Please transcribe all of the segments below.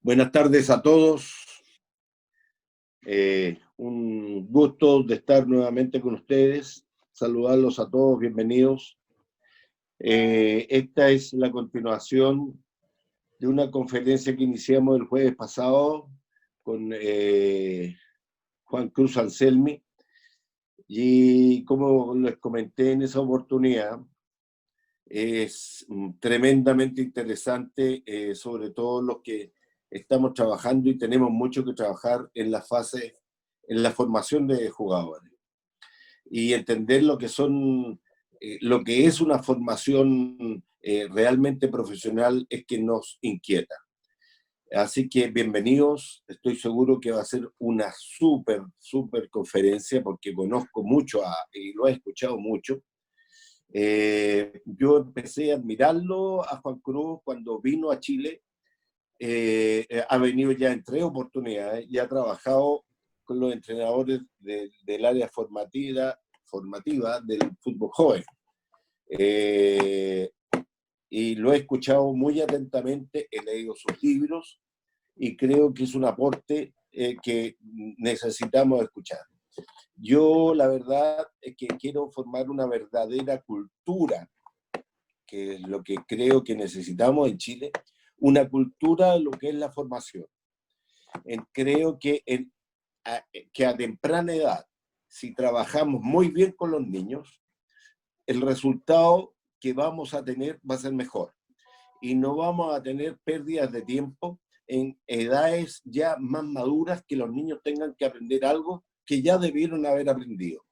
Buenas tardes a todos. Un gusto de estar nuevamente con ustedes. Saludarlos a todos, bienvenidos. Esta es la continuación de una conferencia que iniciamos el jueves pasado con Juan Cruz Anselmi. Y como les comenté en esa oportunidad, es tremendamente interesante, sobre todo los que estamos trabajando y tenemos mucho que trabajar en la fase, en la formación de jugadores y entender lo que son, lo que es una formación realmente profesional es que nos inquieta. Así que bienvenidos, estoy seguro que va a ser una súper conferencia porque conozco mucho y lo he escuchado mucho. Yo empecé a admirarlo a Juan Cruz cuando vino a Chile. Ha venido ya en 3 oportunidades y ha trabajado con los entrenadores del área formativa del fútbol joven. Y lo he escuchado muy atentamente, he leído sus libros y creo que es un aporte que necesitamos escuchar. Yo la verdad es que quiero formar una verdadera cultura, que es lo que creo que necesitamos en Chile, una cultura de lo que es la formación. Creo que a temprana edad, si trabajamos muy bien con los niños, el resultado que vamos a tener va a ser mejor. Y no vamos a tener pérdidas de tiempo en edades ya más maduras que los niños tengan que aprender algo que ya debieron haber aprendido.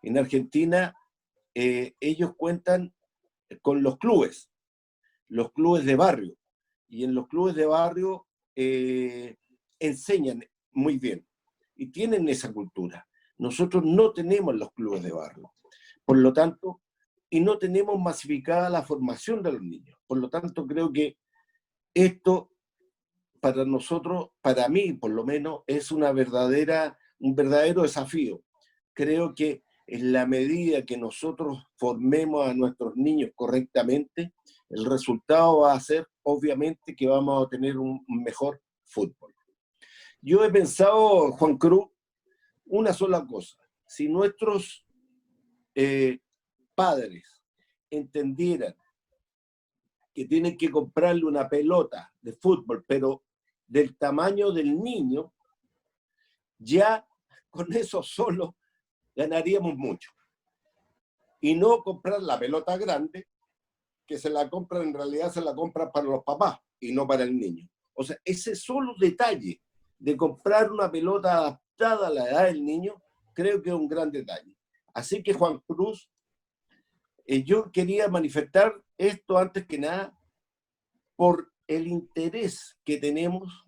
En Argentina, ellos cuentan con los clubes de barrio, y en los clubes de barrio enseñan muy bien y tienen esa cultura. Nosotros no tenemos los clubes de barrio, por lo tanto, y no tenemos masificada la formación de los niños. Por lo tanto, creo que esto para nosotros, para mí por lo menos, es un verdadero desafío. Creo que en la medida que nosotros formemos a nuestros niños correctamente, el resultado va a ser, obviamente, que vamos a tener un mejor fútbol. Yo he pensado, Juan Cruz, una sola cosa. Si nuestros padres entendieran que tienen que comprarle una pelota de fútbol, pero del tamaño del niño, ya con eso solo ganaríamos mucho. Y no comprar la pelota grande, que se la compran, en realidad se la compran para los papás y no para el niño. O sea, ese solo detalle de comprar una pelota adaptada a la edad del niño, creo que es un gran detalle. Así que, Juan Cruz, yo quería manifestar esto antes que nada por el interés que tenemos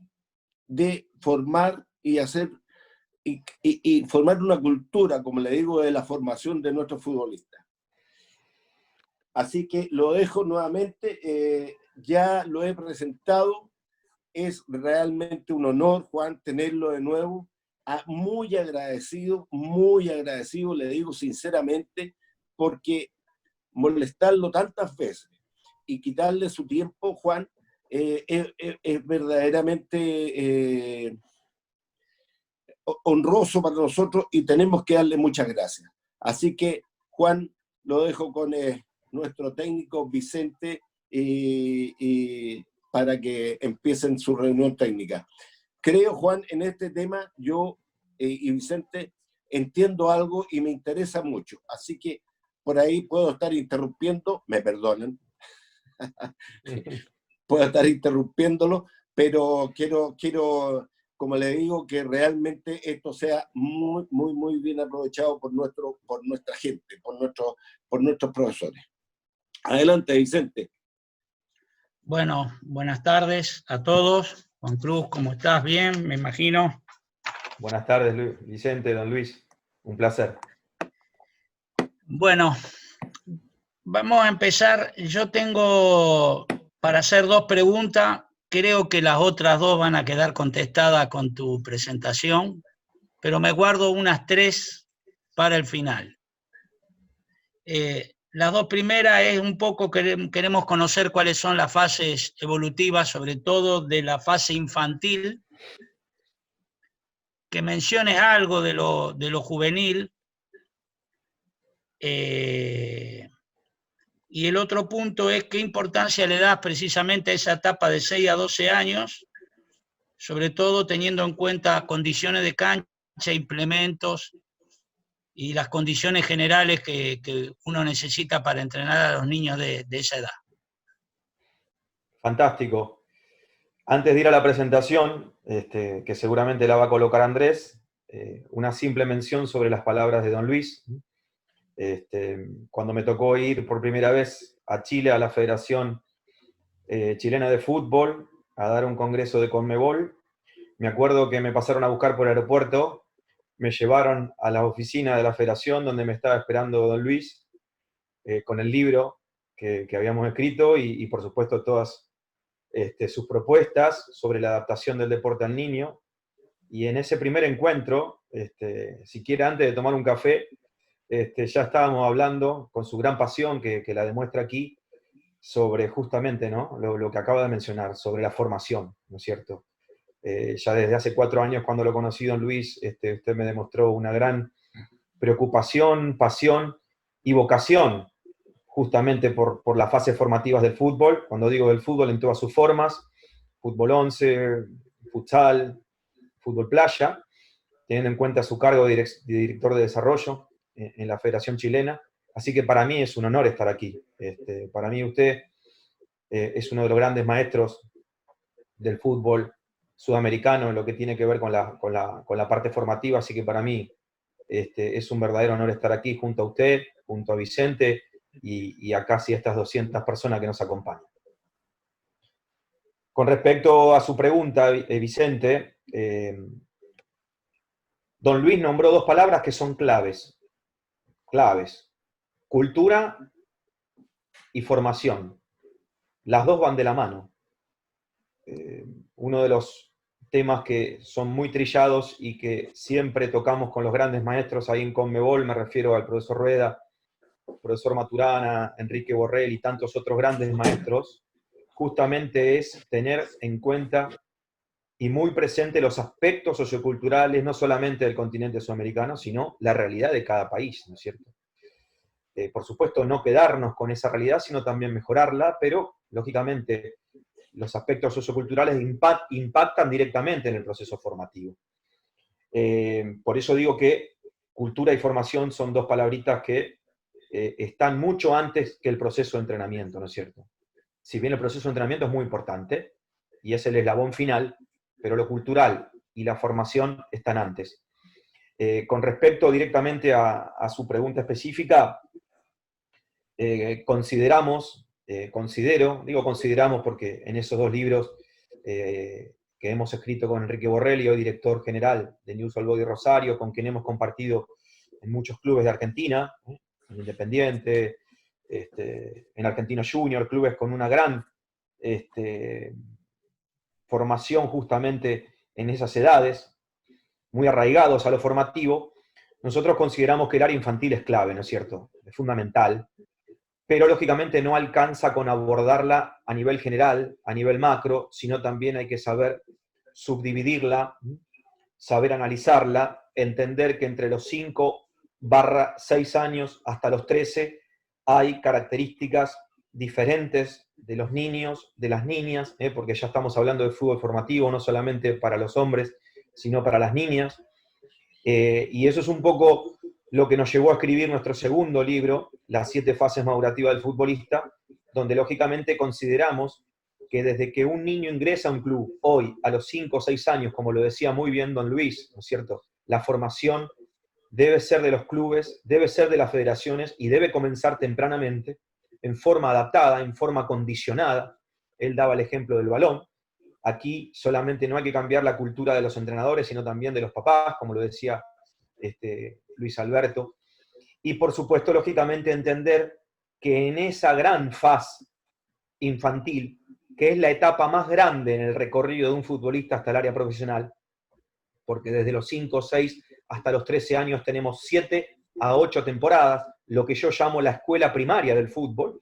de formar y hacer y formar una cultura, como le digo, de la formación de nuestros futbolistas. Así que lo dejo nuevamente, ya lo he presentado, es realmente un honor, Juan, tenerlo de nuevo. Muy agradecido, le digo sinceramente, porque molestarlo tantas veces y quitarle su tiempo, Juan, es verdaderamente honroso para nosotros y tenemos que darle muchas gracias. Así que, Juan, lo dejo con nuestro técnico Vicente para que empiecen su reunión técnica. Creo, Juan, en este tema yo y Vicente entiendo algo y me interesa mucho, así que por ahí puedo estar interrumpiendo, me perdonen, puedo estar interrumpiéndolo, pero quiero, como le digo, que realmente esto sea muy bien aprovechado por nuestra gente, por nuestros profesores. Adelante, Vicente. Bueno, buenas tardes a todos. Juan Cruz, ¿cómo estás? Bien, me imagino. Buenas tardes, Vicente, don Luis. Un placer. Bueno, vamos a empezar. Yo tengo para hacer 2 preguntas. Creo que las otras 2 van a quedar contestadas con tu presentación, pero me guardo unas 3 para el final. Las dos primeras es un poco, queremos conocer cuáles son las fases evolutivas, sobre todo de la fase infantil, que menciones algo de lo juvenil, y el otro punto es qué importancia le das precisamente a esa etapa de 6 a 12 años, sobre todo teniendo en cuenta condiciones de cancha, implementos y las condiciones generales que uno necesita para entrenar a los niños de esa edad. Fantástico. Antes de ir a la presentación, que seguramente la va a colocar Andrés, una simple mención sobre las palabras de don Luis. Cuando me tocó ir por primera vez a Chile, a la Federación Chilena de Fútbol, a dar un congreso de Conmebol, me acuerdo que me pasaron a buscar por el aeropuerto, me llevaron a la oficina de la Federación donde me estaba esperando don Luis, con el libro que habíamos escrito y por supuesto todas sus propuestas sobre la adaptación del deporte al niño. Y en ese primer encuentro, siquiera antes de tomar un café, ya estábamos hablando con su gran pasión, que la demuestra aquí, sobre justamente, ¿no?, lo que acaba de mencionar, sobre la formación, ¿no es cierto? Ya desde hace 4 años, cuando lo conocí, don Luis, usted me demostró una gran preocupación, pasión y vocación justamente por las fases formativas del fútbol. Cuando digo del fútbol en todas sus formas, fútbol 11, futsal, fútbol playa, teniendo en cuenta su cargo de director de desarrollo en la Federación Chilena. Así que para mí es un honor estar aquí. Para mí usted es uno de los grandes maestros del fútbol sudamericano en lo que tiene que ver con la parte formativa, así que para mí es un verdadero honor estar aquí junto a usted, junto a Vicente y a casi estas 200 personas que nos acompañan. Con respecto a su pregunta, Vicente, don Luis nombró 2 palabras que son claves. Cultura y formación. Las 2 van de la mano. Uno de los temas que son muy trillados y que siempre tocamos con los grandes maestros ahí en Conmebol, me refiero al profesor Rueda, profesor Maturana, Enrique Borrell y tantos otros grandes maestros, justamente es tener en cuenta y muy presente los aspectos socioculturales, no solamente del continente sudamericano, sino la realidad de cada país, ¿no es cierto? Por supuesto, no quedarnos con esa realidad, sino también mejorarla, pero, lógicamente, los aspectos socioculturales impactan directamente en el proceso formativo. Por eso digo que cultura y formación son 2 palabritas que están mucho antes que el proceso de entrenamiento, ¿no es cierto? Si bien el proceso de entrenamiento es muy importante, y es el eslabón final, pero lo cultural y la formación están antes. Con respecto directamente a su pregunta específica, consideramos porque en esos 2 libros que hemos escrito con Enrique Borrell, hoy director general de News All Boys Rosario, con quien hemos compartido en muchos clubes de Argentina, en Independiente, en Argentino Junior, clubes con una gran formación justamente en esas edades, muy arraigados a lo formativo. Nosotros consideramos que el área infantil es clave, ¿no es cierto? Es fundamental, pero lógicamente no alcanza con abordarla a nivel general, a nivel macro, sino también hay que saber subdividirla, saber analizarla, entender que entre los 5/6 años hasta los 13 hay características diferentes de los niños, de las niñas, porque ya estamos hablando de fútbol formativo, no solamente para los hombres, sino para las niñas. Y eso es un poco lo que nos llevó a escribir nuestro segundo libro, Las 7 fases madurativas del futbolista, donde lógicamente consideramos que desde que un niño ingresa a un club, hoy, a los 5 o 6 años, como lo decía muy bien don Luis, ¿no es cierto?, la formación debe ser de los clubes, debe ser de las federaciones y debe comenzar tempranamente, en forma adaptada, en forma condicionada. Él daba el ejemplo del balón. Aquí solamente no hay que cambiar la cultura de los entrenadores, sino también de los papás, como lo decía Luis Alberto. Y por supuesto, lógicamente, entender que en esa gran fase infantil, que es la etapa más grande en el recorrido de un futbolista hasta el área profesional, porque desde los 5 o 6 hasta los 13 años tenemos 7 a 8 temporadas, lo que yo llamo la escuela primaria del fútbol,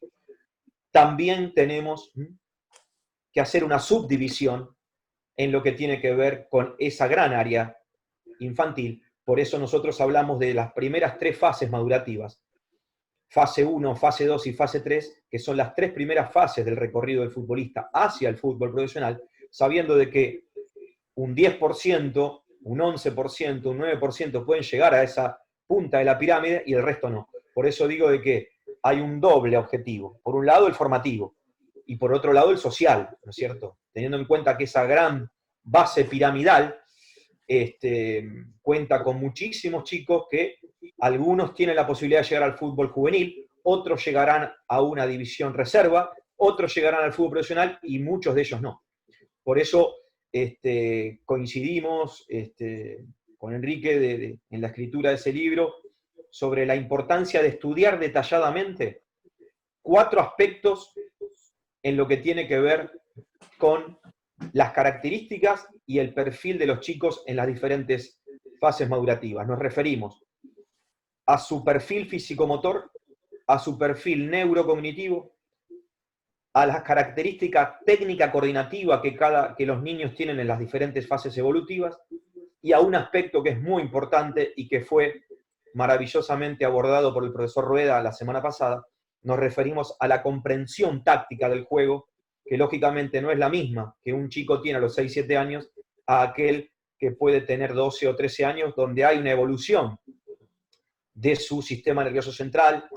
también tenemos que hacer una subdivisión en lo que tiene que ver con esa gran área infantil. Por eso nosotros hablamos de las primeras 3 fases madurativas. Fase 1, fase 2 y fase 3, que son las 3 primeras fases del recorrido del futbolista hacia el fútbol profesional, sabiendo de que un 10%, un 11%, un 9% pueden llegar a esa punta de la pirámide y el resto no. Por eso digo de que hay un doble objetivo. Por un lado el formativo y por otro lado el social, ¿no es cierto? Teniendo en cuenta que esa gran base piramidal cuenta con muchísimos chicos que algunos tienen la posibilidad de llegar al fútbol juvenil, otros llegarán a una división reserva, otros llegarán al fútbol profesional y muchos de ellos no. Por eso coincidimos con Enrique en la escritura de ese libro sobre la importancia de estudiar detalladamente 4 aspectos en lo que tiene que ver con las características y el perfil de los chicos en las diferentes fases madurativas. Nos referimos a su perfil físico-motor, a su perfil neurocognitivo, a las características técnica coordinativa que los niños tienen en las diferentes fases evolutivas, y a un aspecto que es muy importante y que fue maravillosamente abordado por el profesor Rueda la semana pasada. Nos referimos a la comprensión táctica del juego, que lógicamente no es la misma que un chico tiene a los 6-7 años a aquel que puede tener 12 o 13 años, donde hay una evolución de su sistema nervioso central,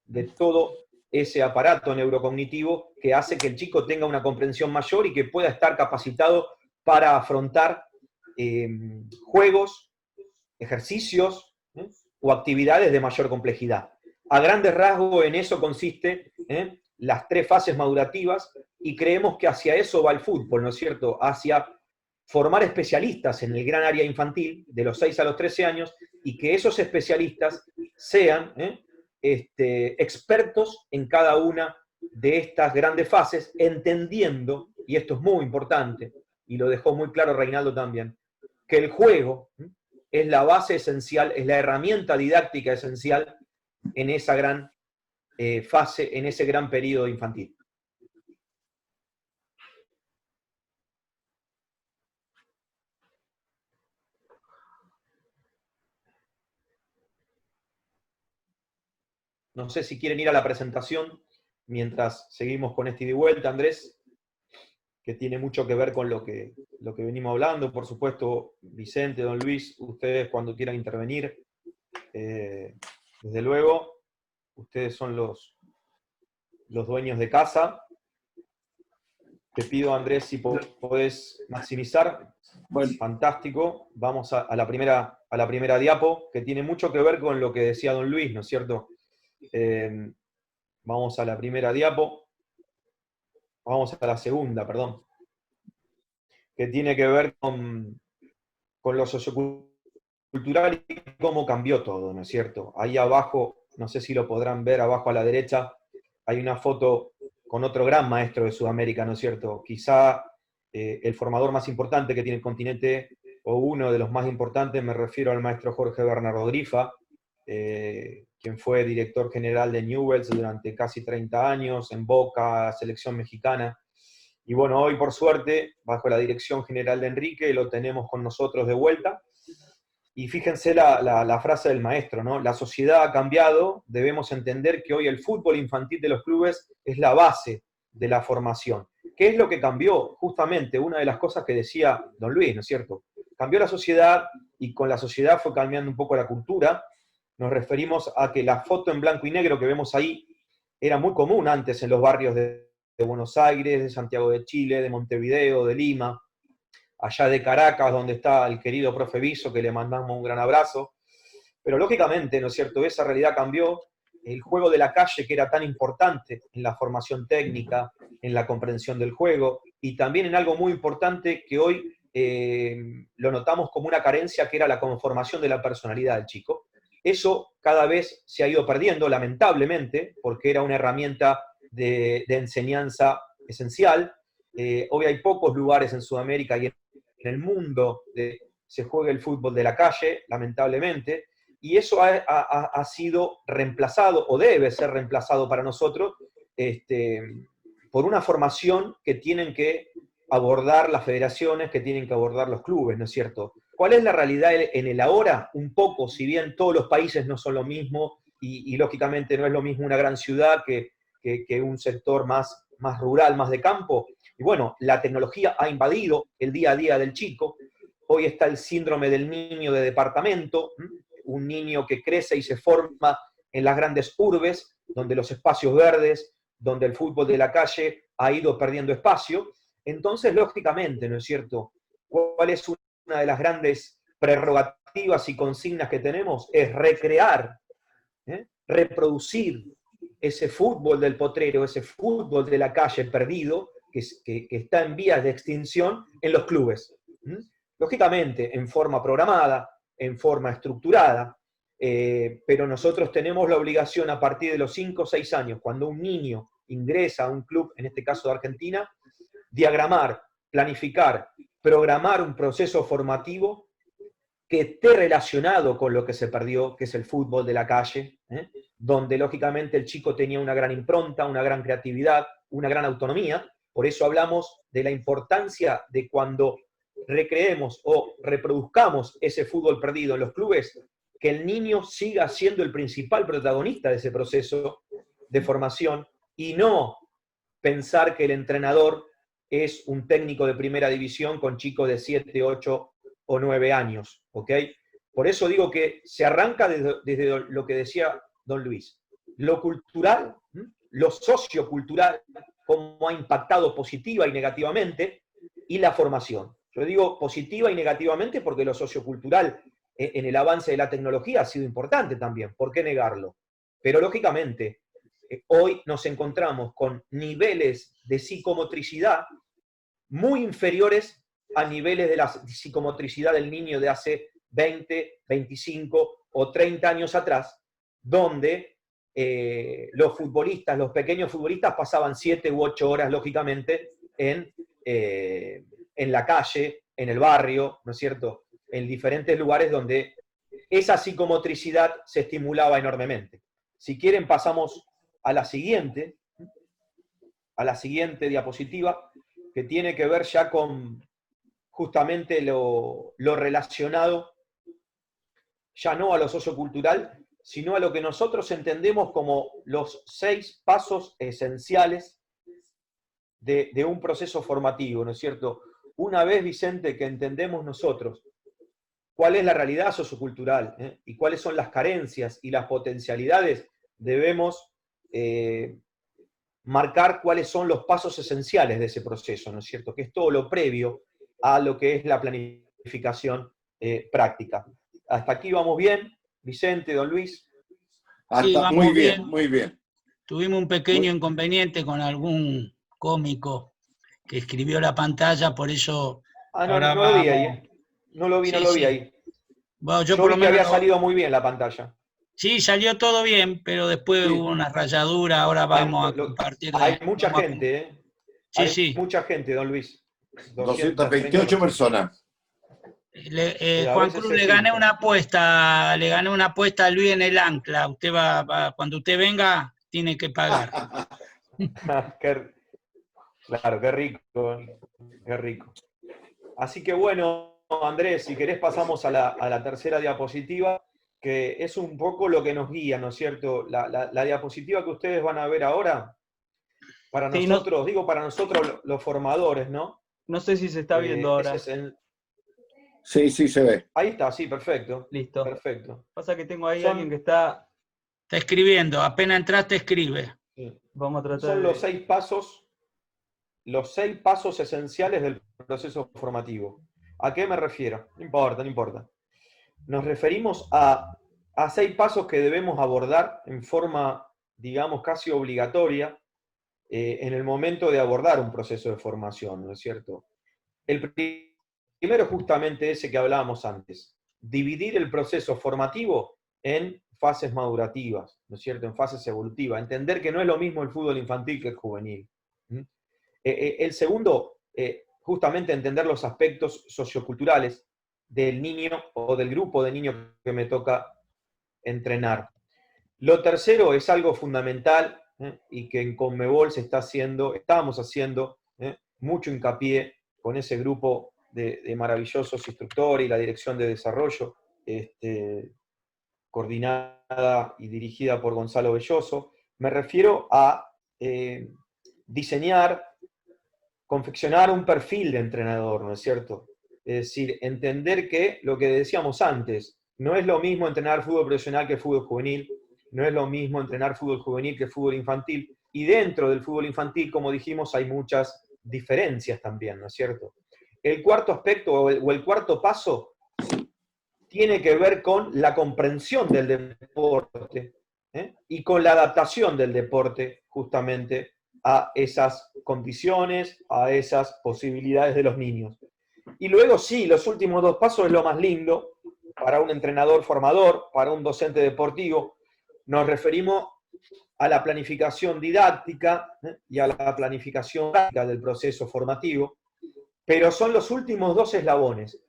de todo ese aparato neurocognitivo que hace que el chico tenga una comprensión mayor y que pueda estar capacitado para afrontar juegos, ejercicios o actividades de mayor complejidad. A grandes rasgos en eso consiste las 3 fases madurativas, y creemos que hacia eso va el fútbol, ¿no es cierto? Hacia formar especialistas en el gran área infantil, de los 6 a los 13 años, y que esos especialistas sean expertos en cada una de estas grandes fases, entendiendo, y esto es muy importante, y lo dejó muy claro Reinaldo también, que el juego es la base esencial, es la herramienta didáctica esencial en esa gran fase, en ese gran periodo infantil. No sé si quieren ir a la presentación mientras seguimos con este ida y vuelta, Andrés, que tiene mucho que ver con lo que venimos hablando. Por supuesto, Vicente, don Luis, ustedes cuando quieran intervenir, desde luego, ustedes son los dueños de casa. Te pido, Andrés, si podés maximizar. Bueno, Fantástico. Vamos a la primera diapo, que tiene mucho que ver con lo que decía don Luis, ¿no es cierto? Vamos a la primera diapo. Vamos a la segunda, perdón. Que tiene que ver con lo sociocultural y cómo cambió todo, ¿no es cierto? Ahí abajo, no sé si lo podrán ver, abajo a la derecha, hay una foto con otro gran maestro de Sudamérica, ¿no es cierto? Quizá el formador más importante que tiene el continente, o uno de los más importantes, me refiero al maestro Jorge Bernardo Grifa, quien fue director general de Newell's durante casi 30 años, en Boca, selección mexicana. Y bueno, hoy por suerte, bajo la dirección general de Enrique, lo tenemos con nosotros de vuelta. Y fíjense la frase del maestro, ¿no? La sociedad ha cambiado, debemos entender que hoy el fútbol infantil de los clubes es la base de la formación. ¿Qué es lo que cambió? Justamente una de las cosas que decía don Luis, ¿no es cierto? Cambió la sociedad, y con la sociedad fue cambiando un poco la cultura. Nos referimos a que la foto en blanco y negro que vemos ahí era muy común antes en los barrios de Buenos Aires, de Santiago de Chile, de Montevideo, de Lima, allá de Caracas, donde está el querido profe Viso, que le mandamos un gran abrazo. Pero lógicamente, ¿no es cierto?, esa realidad cambió. El juego de la calle, que era tan importante en la formación técnica, en la comprensión del juego, y también en algo muy importante que hoy lo notamos como una carencia, que era la conformación de la personalidad del chico. Eso cada vez se ha ido perdiendo, lamentablemente, porque era una herramienta de enseñanza esencial. Hoy hay pocos lugares en Sudamérica y en el mundo se juega el fútbol de la calle, lamentablemente, y eso ha sido reemplazado, o debe ser reemplazado para nosotros, por una formación que tienen que abordar las federaciones, que tienen que abordar los clubes, ¿no es cierto? ¿Cuál es la realidad en el ahora? Un poco, si bien todos los países no son lo mismo, y lógicamente no es lo mismo una gran ciudad que un sector más rural, más de campo. Y bueno, la tecnología ha invadido el día a día del chico. Hoy está el síndrome del niño de departamento, un niño que crece y se forma en las grandes urbes, donde los espacios verdes, donde el fútbol de la calle ha ido perdiendo espacio. Entonces, lógicamente, ¿no es cierto? ¿Cuál es una de las grandes prerrogativas y consignas que tenemos? Es recrear, reproducir ese fútbol del potrero, ese fútbol de la calle perdido, que está en vías de extinción en los clubes. Lógicamente, en forma programada, en forma estructurada, pero nosotros tenemos la obligación a partir de los 5 o 6 años, cuando un niño ingresa a un club, en este caso de Argentina, diagramar, planificar, programar un proceso formativo que esté relacionado con lo que se perdió, que es el fútbol de la calle, donde lógicamente el chico tenía una gran impronta, una gran creatividad, una gran autonomía. Por eso hablamos de la importancia de cuando recreemos o reproduzcamos ese fútbol perdido en los clubes, que el niño siga siendo el principal protagonista de ese proceso de formación y no pensar que el entrenador es un técnico de primera división con chicos de 7, 8 o 9 años, ¿ok? Por eso digo que se arranca desde lo que decía don Luis. Lo cultural, lo sociocultural, cómo ha impactado positiva y negativamente, y la formación. Yo digo positiva y negativamente porque lo sociocultural en el avance de la tecnología ha sido importante también, ¿por qué negarlo? Pero lógicamente, hoy nos encontramos con niveles de psicomotricidad muy inferiores a niveles de la psicomotricidad del niño de hace 20, 25 o 30 años atrás, donde los futbolistas, los pequeños futbolistas pasaban 7 u 8 horas, lógicamente, en la calle, en el barrio, ¿no es cierto?, en diferentes lugares donde esa psicomotricidad se estimulaba enormemente. Si quieren pasamos a la siguiente diapositiva, que tiene que ver ya con justamente lo relacionado, ya no a lo sociocultural, sino a lo que nosotros entendemos como los 6 pasos esenciales de un proceso formativo, ¿no es cierto? Una vez, Vicente, que entendemos nosotros cuál es la realidad sociocultural y cuáles son las carencias y las potencialidades, debemos marcar cuáles son los pasos esenciales de ese proceso, ¿no es cierto? Que es todo lo previo a lo que es la planificación práctica. Hasta aquí vamos bien, Vicente, don Luis. Sí, muy bien, bien, muy bien. Tuvimos un pequeño inconveniente con algún cómico que escribió la pantalla, por eso No lo vi ahí. No lo vi ahí. Bueno, yo vi que había salido muy bien la pantalla. Sí, salió todo bien, pero después hubo una rayadura, ahora vamos a compartir. Hay mucha gente, ¿eh? Sí, hay mucha gente, don Luis. 228 personas. Juan Cruz, le gané una apuesta a Luis en el ancla. Usted cuando usted venga, tiene que pagar. Claro, qué rico, qué rico. Así que bueno, Andrés, si querés pasamos a la tercera diapositiva, que es un poco lo que nos guía, ¿no es cierto? La diapositiva que ustedes van a ver ahora, para nosotros, para nosotros los formadores, ¿no? No sé si se está viendo ahora. Sí, se ve. Ahí está, sí, perfecto. Listo. Perfecto. Pasa que tengo ahí alguien que está... Está escribiendo, apenas entraste escribe. Sí. Vamos a tratar Son los 6 pasos esenciales del proceso formativo. ¿A qué me refiero? No importa. Nos referimos a 6 pasos que debemos abordar en forma, digamos, casi obligatoria en el momento de abordar un proceso de formación, ¿no es cierto? El primero justamente ese que hablábamos antes, dividir el proceso formativo en fases madurativas, ¿no es cierto?, en fases evolutivas, entender que no es lo mismo el fútbol infantil que el juvenil. El segundo, justamente entender los aspectos socioculturales del niño o del grupo de niños que me toca entrenar. Lo tercero es algo fundamental y que en Conmebol estábamos haciendo mucho hincapié con ese grupo de maravillosos instructores y la dirección de desarrollo, coordinada y dirigida por Gonzalo Belloso. Me refiero a diseñar, confeccionar un perfil de entrenador, ¿no es cierto? Es decir, entender que lo que decíamos antes, no es lo mismo entrenar fútbol profesional que fútbol juvenil, no es lo mismo entrenar fútbol juvenil que fútbol infantil, y dentro del fútbol infantil, como dijimos, hay muchas diferencias también, ¿no es cierto? El cuarto aspecto o el cuarto paso tiene que ver con la comprensión del deporte y con la adaptación del deporte justamente a esas condiciones, a esas posibilidades de los niños. Y luego sí, los últimos dos pasos es lo más lindo para un entrenador formador, para un docente deportivo. Nos referimos a la planificación didáctica y a la planificación práctica del proceso formativo, pero son los últimos dos eslabones.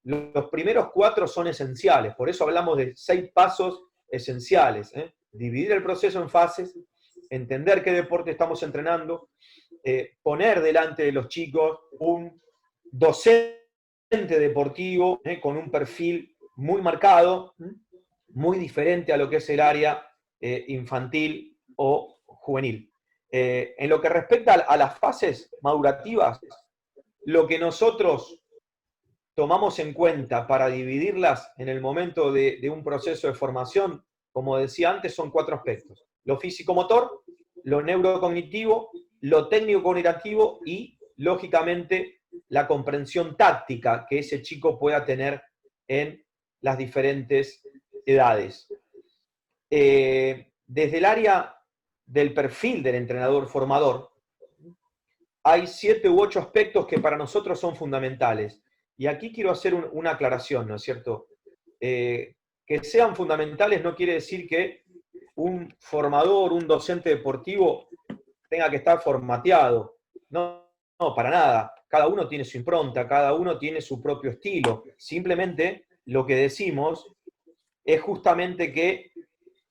Los primeros 4 son esenciales, por eso hablamos de 6 pasos esenciales. Dividir el proceso en fases, entender qué deporte estamos entrenando, poner delante de los chicos un docente deportivo con un perfil muy marcado, muy diferente a lo que es el área infantil o juvenil. En lo que respecta a las fases madurativas, lo que nosotros tomamos en cuenta para dividirlas en el momento de un proceso de formación, como decía antes, son 4 aspectos. Lo físico-motor, lo neurocognitivo, lo técnico-cognitivo y, lógicamente, la comprensión táctica que ese chico pueda tener en las diferentes edades. Desde el área del perfil del entrenador formador, hay 7 u 8 aspectos que para nosotros son fundamentales. Y aquí quiero hacer una aclaración, ¿no es cierto? Que sean fundamentales no quiere decir que un formador, un docente deportivo tenga que estar formateado. No, no, para nada. Cada uno tiene su impronta, cada uno tiene su propio estilo. Simplemente lo que decimos es justamente que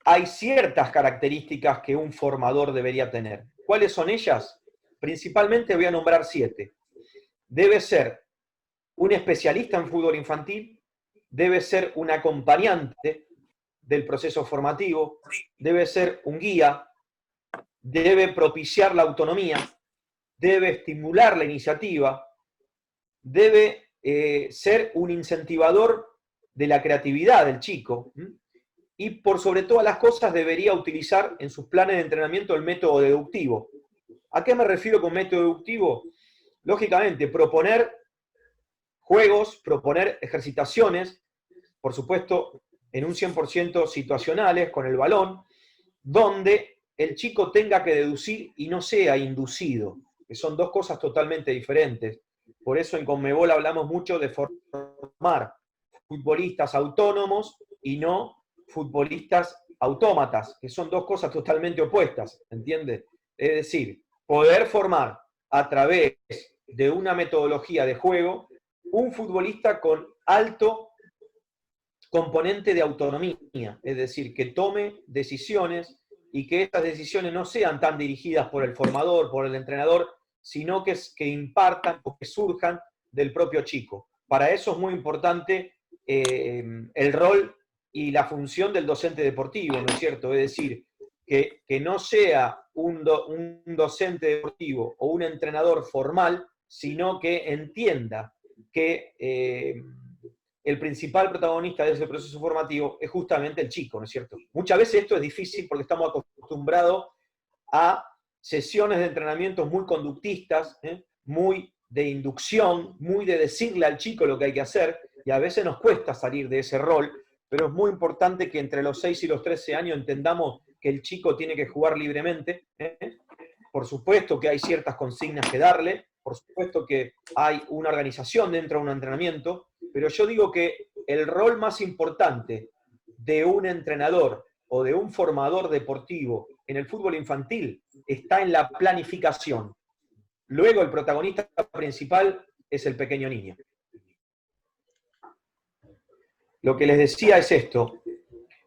hay ciertas características que un formador debería tener. ¿Cuáles son ellas? Principalmente voy a nombrar 7. Debe ser un especialista en fútbol infantil, debe ser un acompañante del proceso formativo, debe ser un guía, debe propiciar la autonomía, debe estimular la iniciativa, debe ser un incentivador de la creatividad del chico y por sobre todas las cosas debería utilizar en sus planes de entrenamiento el método deductivo. ¿A qué me refiero con método deductivo? Lógicamente, proponer juegos, proponer ejercitaciones, por supuesto, en un 100% situacionales, con el balón, donde el chico tenga que deducir y no sea inducido, que son 2 cosas totalmente diferentes. Por eso en Conmebol hablamos mucho de formar futbolistas autónomos y no futbolistas autómatas, que son 2 cosas totalmente opuestas, ¿entiendes? Es decir, poder formar a través de una metodología de juego un futbolista con alto componente de autonomía, es decir, que tome decisiones y que estas decisiones no sean tan dirigidas por el formador, por el entrenador, sino que impartan o que surjan del propio chico. Para eso es muy importante el rol y la función del docente deportivo, ¿no es cierto? Es decir, que no sea un docente deportivo o un entrenador formal, sino que entienda que el principal protagonista de ese proceso formativo es justamente el chico, ¿no es cierto? Muchas veces esto es difícil porque estamos acostumbrados a sesiones de entrenamiento muy conductistas, muy de inducción, muy de decirle al chico lo que hay que hacer, y a veces nos cuesta salir de ese rol, pero es muy importante que entre los 6 y los 13 años entendamos que el chico tiene que jugar libremente. Por supuesto que hay ciertas consignas que darle, por supuesto que hay una organización dentro de un entrenamiento, pero yo digo que el rol más importante de un entrenador o de un formador deportivo en el fútbol infantil está en la planificación. Luego el protagonista principal es el pequeño niño. Lo que les decía es esto.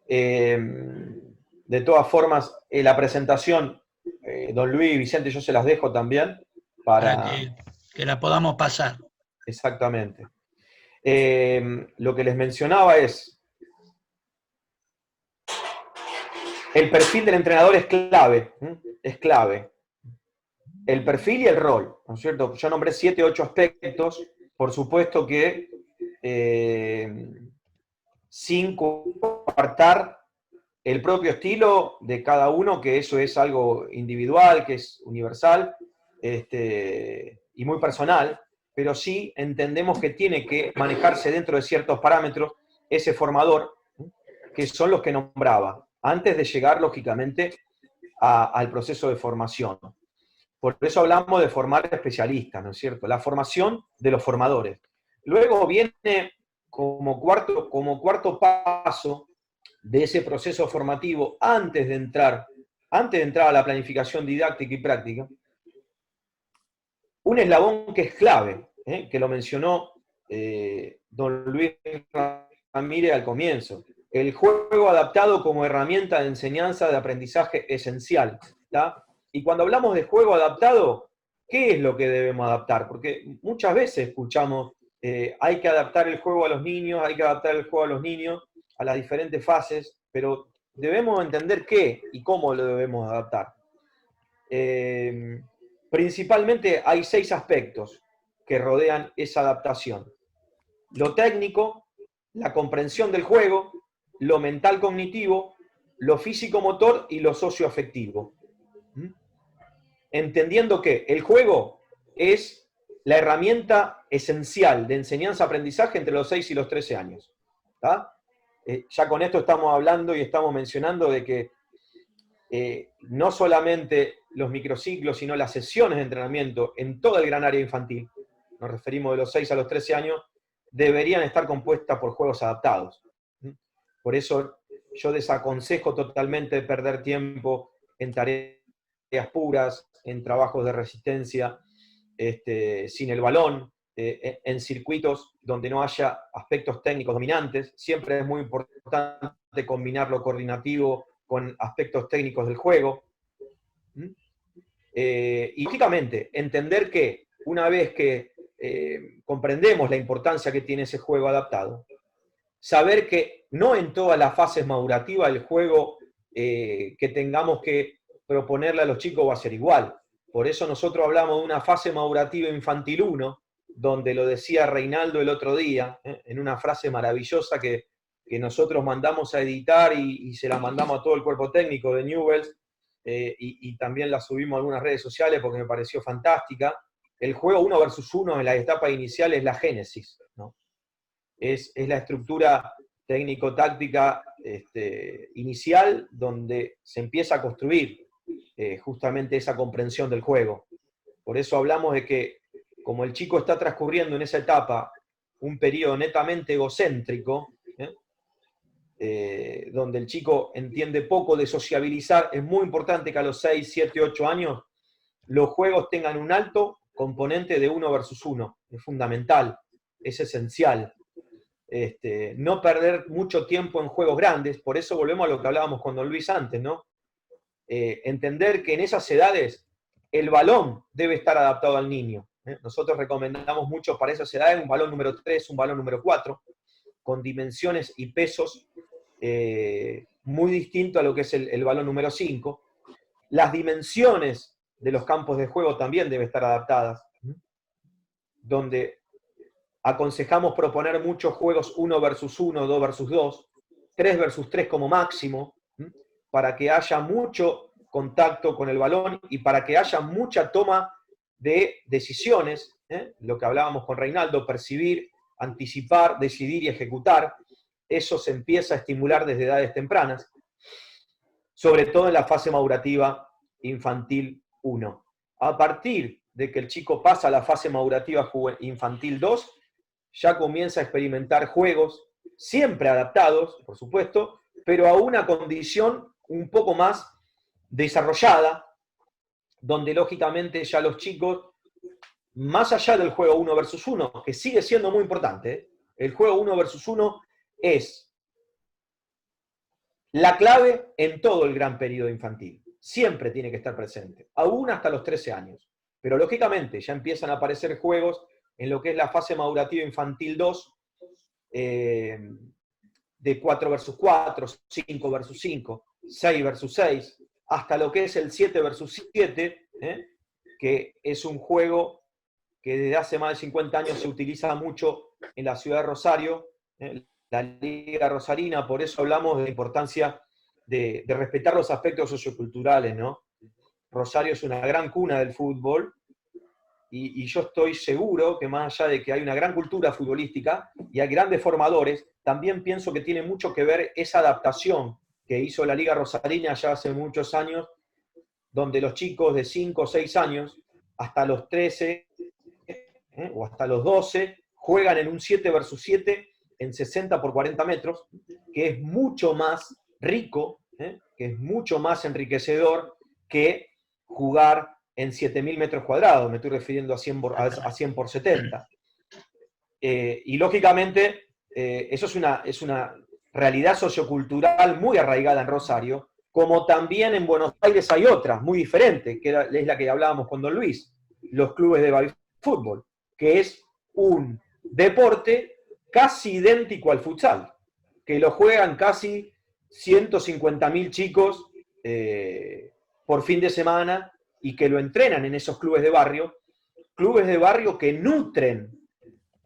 De todas formas, la presentación, don Luis y Vicente, yo se las dejo también para para... que la podamos pasar. Exactamente. Lo que les mencionaba es, el perfil del entrenador es clave, es clave. El perfil y el rol, ¿no es cierto? Yo nombré 7, 8 aspectos, por supuesto que sin coartar el propio estilo de cada uno, que eso es algo individual, que es universal y muy personal, pero sí entendemos que tiene que manejarse dentro de ciertos parámetros ese formador, que son los que nombraba, antes de llegar, lógicamente, al proceso de formación. Por eso hablamos de formar especialistas, ¿no es cierto? La formación de los formadores. Luego viene como cuarto paso de ese proceso formativo, antes de entrar a la planificación didáctica y práctica, un eslabón que es clave, que lo mencionó don Luis Ramírez al comienzo. El juego adaptado como herramienta de enseñanza, de aprendizaje esencial. ¿Tá? Y cuando hablamos de juego adaptado, ¿qué es lo que debemos adaptar? Porque muchas veces escuchamos, hay que adaptar el juego a los niños, hay que adaptar el juego a los niños, a las diferentes fases, pero debemos entender qué y cómo lo debemos adaptar. Principalmente hay 6 aspectos que rodean esa adaptación. Lo técnico, la comprensión del juego, lo mental cognitivo, lo físico-motor y lo socioafectivo. Entendiendo que el juego es la herramienta esencial de enseñanza-aprendizaje entre los 6 y los 13 años. ¿Tá? Ya con esto estamos hablando y estamos mencionando de que no solamente los microciclos, sino las sesiones de entrenamiento en toda el gran área infantil, nos referimos de los 6 a los 13 años, deberían estar compuestas por juegos adaptados. Por eso yo desaconsejo totalmente perder tiempo en tareas puras, en trabajos de resistencia, sin el balón, en circuitos donde no haya aspectos técnicos dominantes. Siempre es muy importante combinar lo coordinativo con aspectos técnicos del juego. Y lógicamente, entender que una vez que comprendemos la importancia que tiene ese juego adaptado, saber que no en todas las fases madurativas el juego que tengamos que proponerle a los chicos va a ser igual. Por eso nosotros hablamos de una fase madurativa infantil 1, donde lo decía Reinaldo el otro día, en una frase maravillosa que nosotros mandamos a editar y se la mandamos a todo el cuerpo técnico de Newell's, y también la subimos a algunas redes sociales porque me pareció fantástica. El juego 1 versus 1 en la etapa inicial es la génesis, ¿no? Es la estructura técnico-táctica inicial donde se empieza a construir justamente esa comprensión del juego. Por eso hablamos de que como el chico está transcurriendo en esa etapa un periodo netamente egocéntrico, donde el chico entiende poco de sociabilizar, es muy importante que a los 6, 7, 8 años los juegos tengan un alto componente de 1 versus 1. Es fundamental, es esencial. No perder mucho tiempo en juegos grandes, por eso volvemos a lo que hablábamos con don Luis antes, ¿no? Entender que en esas edades el balón debe estar adaptado al niño. Nosotros recomendamos mucho para esas edades un balón número 3, un balón número 4, con dimensiones y pesos muy distintos a lo que es el balón número 5. Las dimensiones de los campos de juego también deben estar adaptadas, donde aconsejamos proponer muchos juegos 1 versus 1, 2 versus 2, 3 versus 3 como máximo, para que haya mucho contacto con el balón y para que haya mucha toma de decisiones, lo que hablábamos con Reinaldo, percibir, anticipar, decidir y ejecutar. Eso se empieza a estimular desde edades tempranas, sobre todo en la fase madurativa infantil 1. A partir de que el chico pasa a la fase madurativa infantil 2, ya comienza a experimentar juegos, siempre adaptados, por supuesto, pero a una condición un poco más desarrollada, donde lógicamente ya los chicos, más allá del juego 1 versus 1, que sigue siendo muy importante, el juego 1 versus 1 es la clave en todo el gran periodo infantil. Siempre tiene que estar presente, aún hasta los 13 años. Pero lógicamente ya empiezan a aparecer juegos en lo que es la fase madurativa infantil 2, de 4 versus 4, 5 versus 5, 6 versus 6, hasta lo que es el 7 versus 7, que es un juego que desde hace más de 50 años se utiliza mucho en la ciudad de Rosario, la Liga Rosarina. Por eso hablamos de la importancia de respetar los aspectos socioculturales, ¿no? Rosario es una gran cuna del fútbol, y yo estoy seguro que más allá de que hay una gran cultura futbolística y hay grandes formadores, también pienso que tiene mucho que ver esa adaptación que hizo la Liga Rosarina ya hace muchos años, donde los chicos de 5 o 6 años hasta los 13 o hasta los 12 juegan en un 7 versus 7 en 60 por 40 metros, que es mucho más rico, que es mucho más enriquecedor que jugar en 7.000 metros cuadrados, me estoy refiriendo a 100 por 70. Y lógicamente, eso es una realidad sociocultural muy arraigada en Rosario, como también en Buenos Aires hay otras, muy diferentes, que es la que hablábamos con Don Luis, los clubes de baby fútbol, que es un deporte casi idéntico al futsal, que lo juegan casi 150.000 chicos por fin de semana, y que lo entrenan en esos clubes de barrio que nutren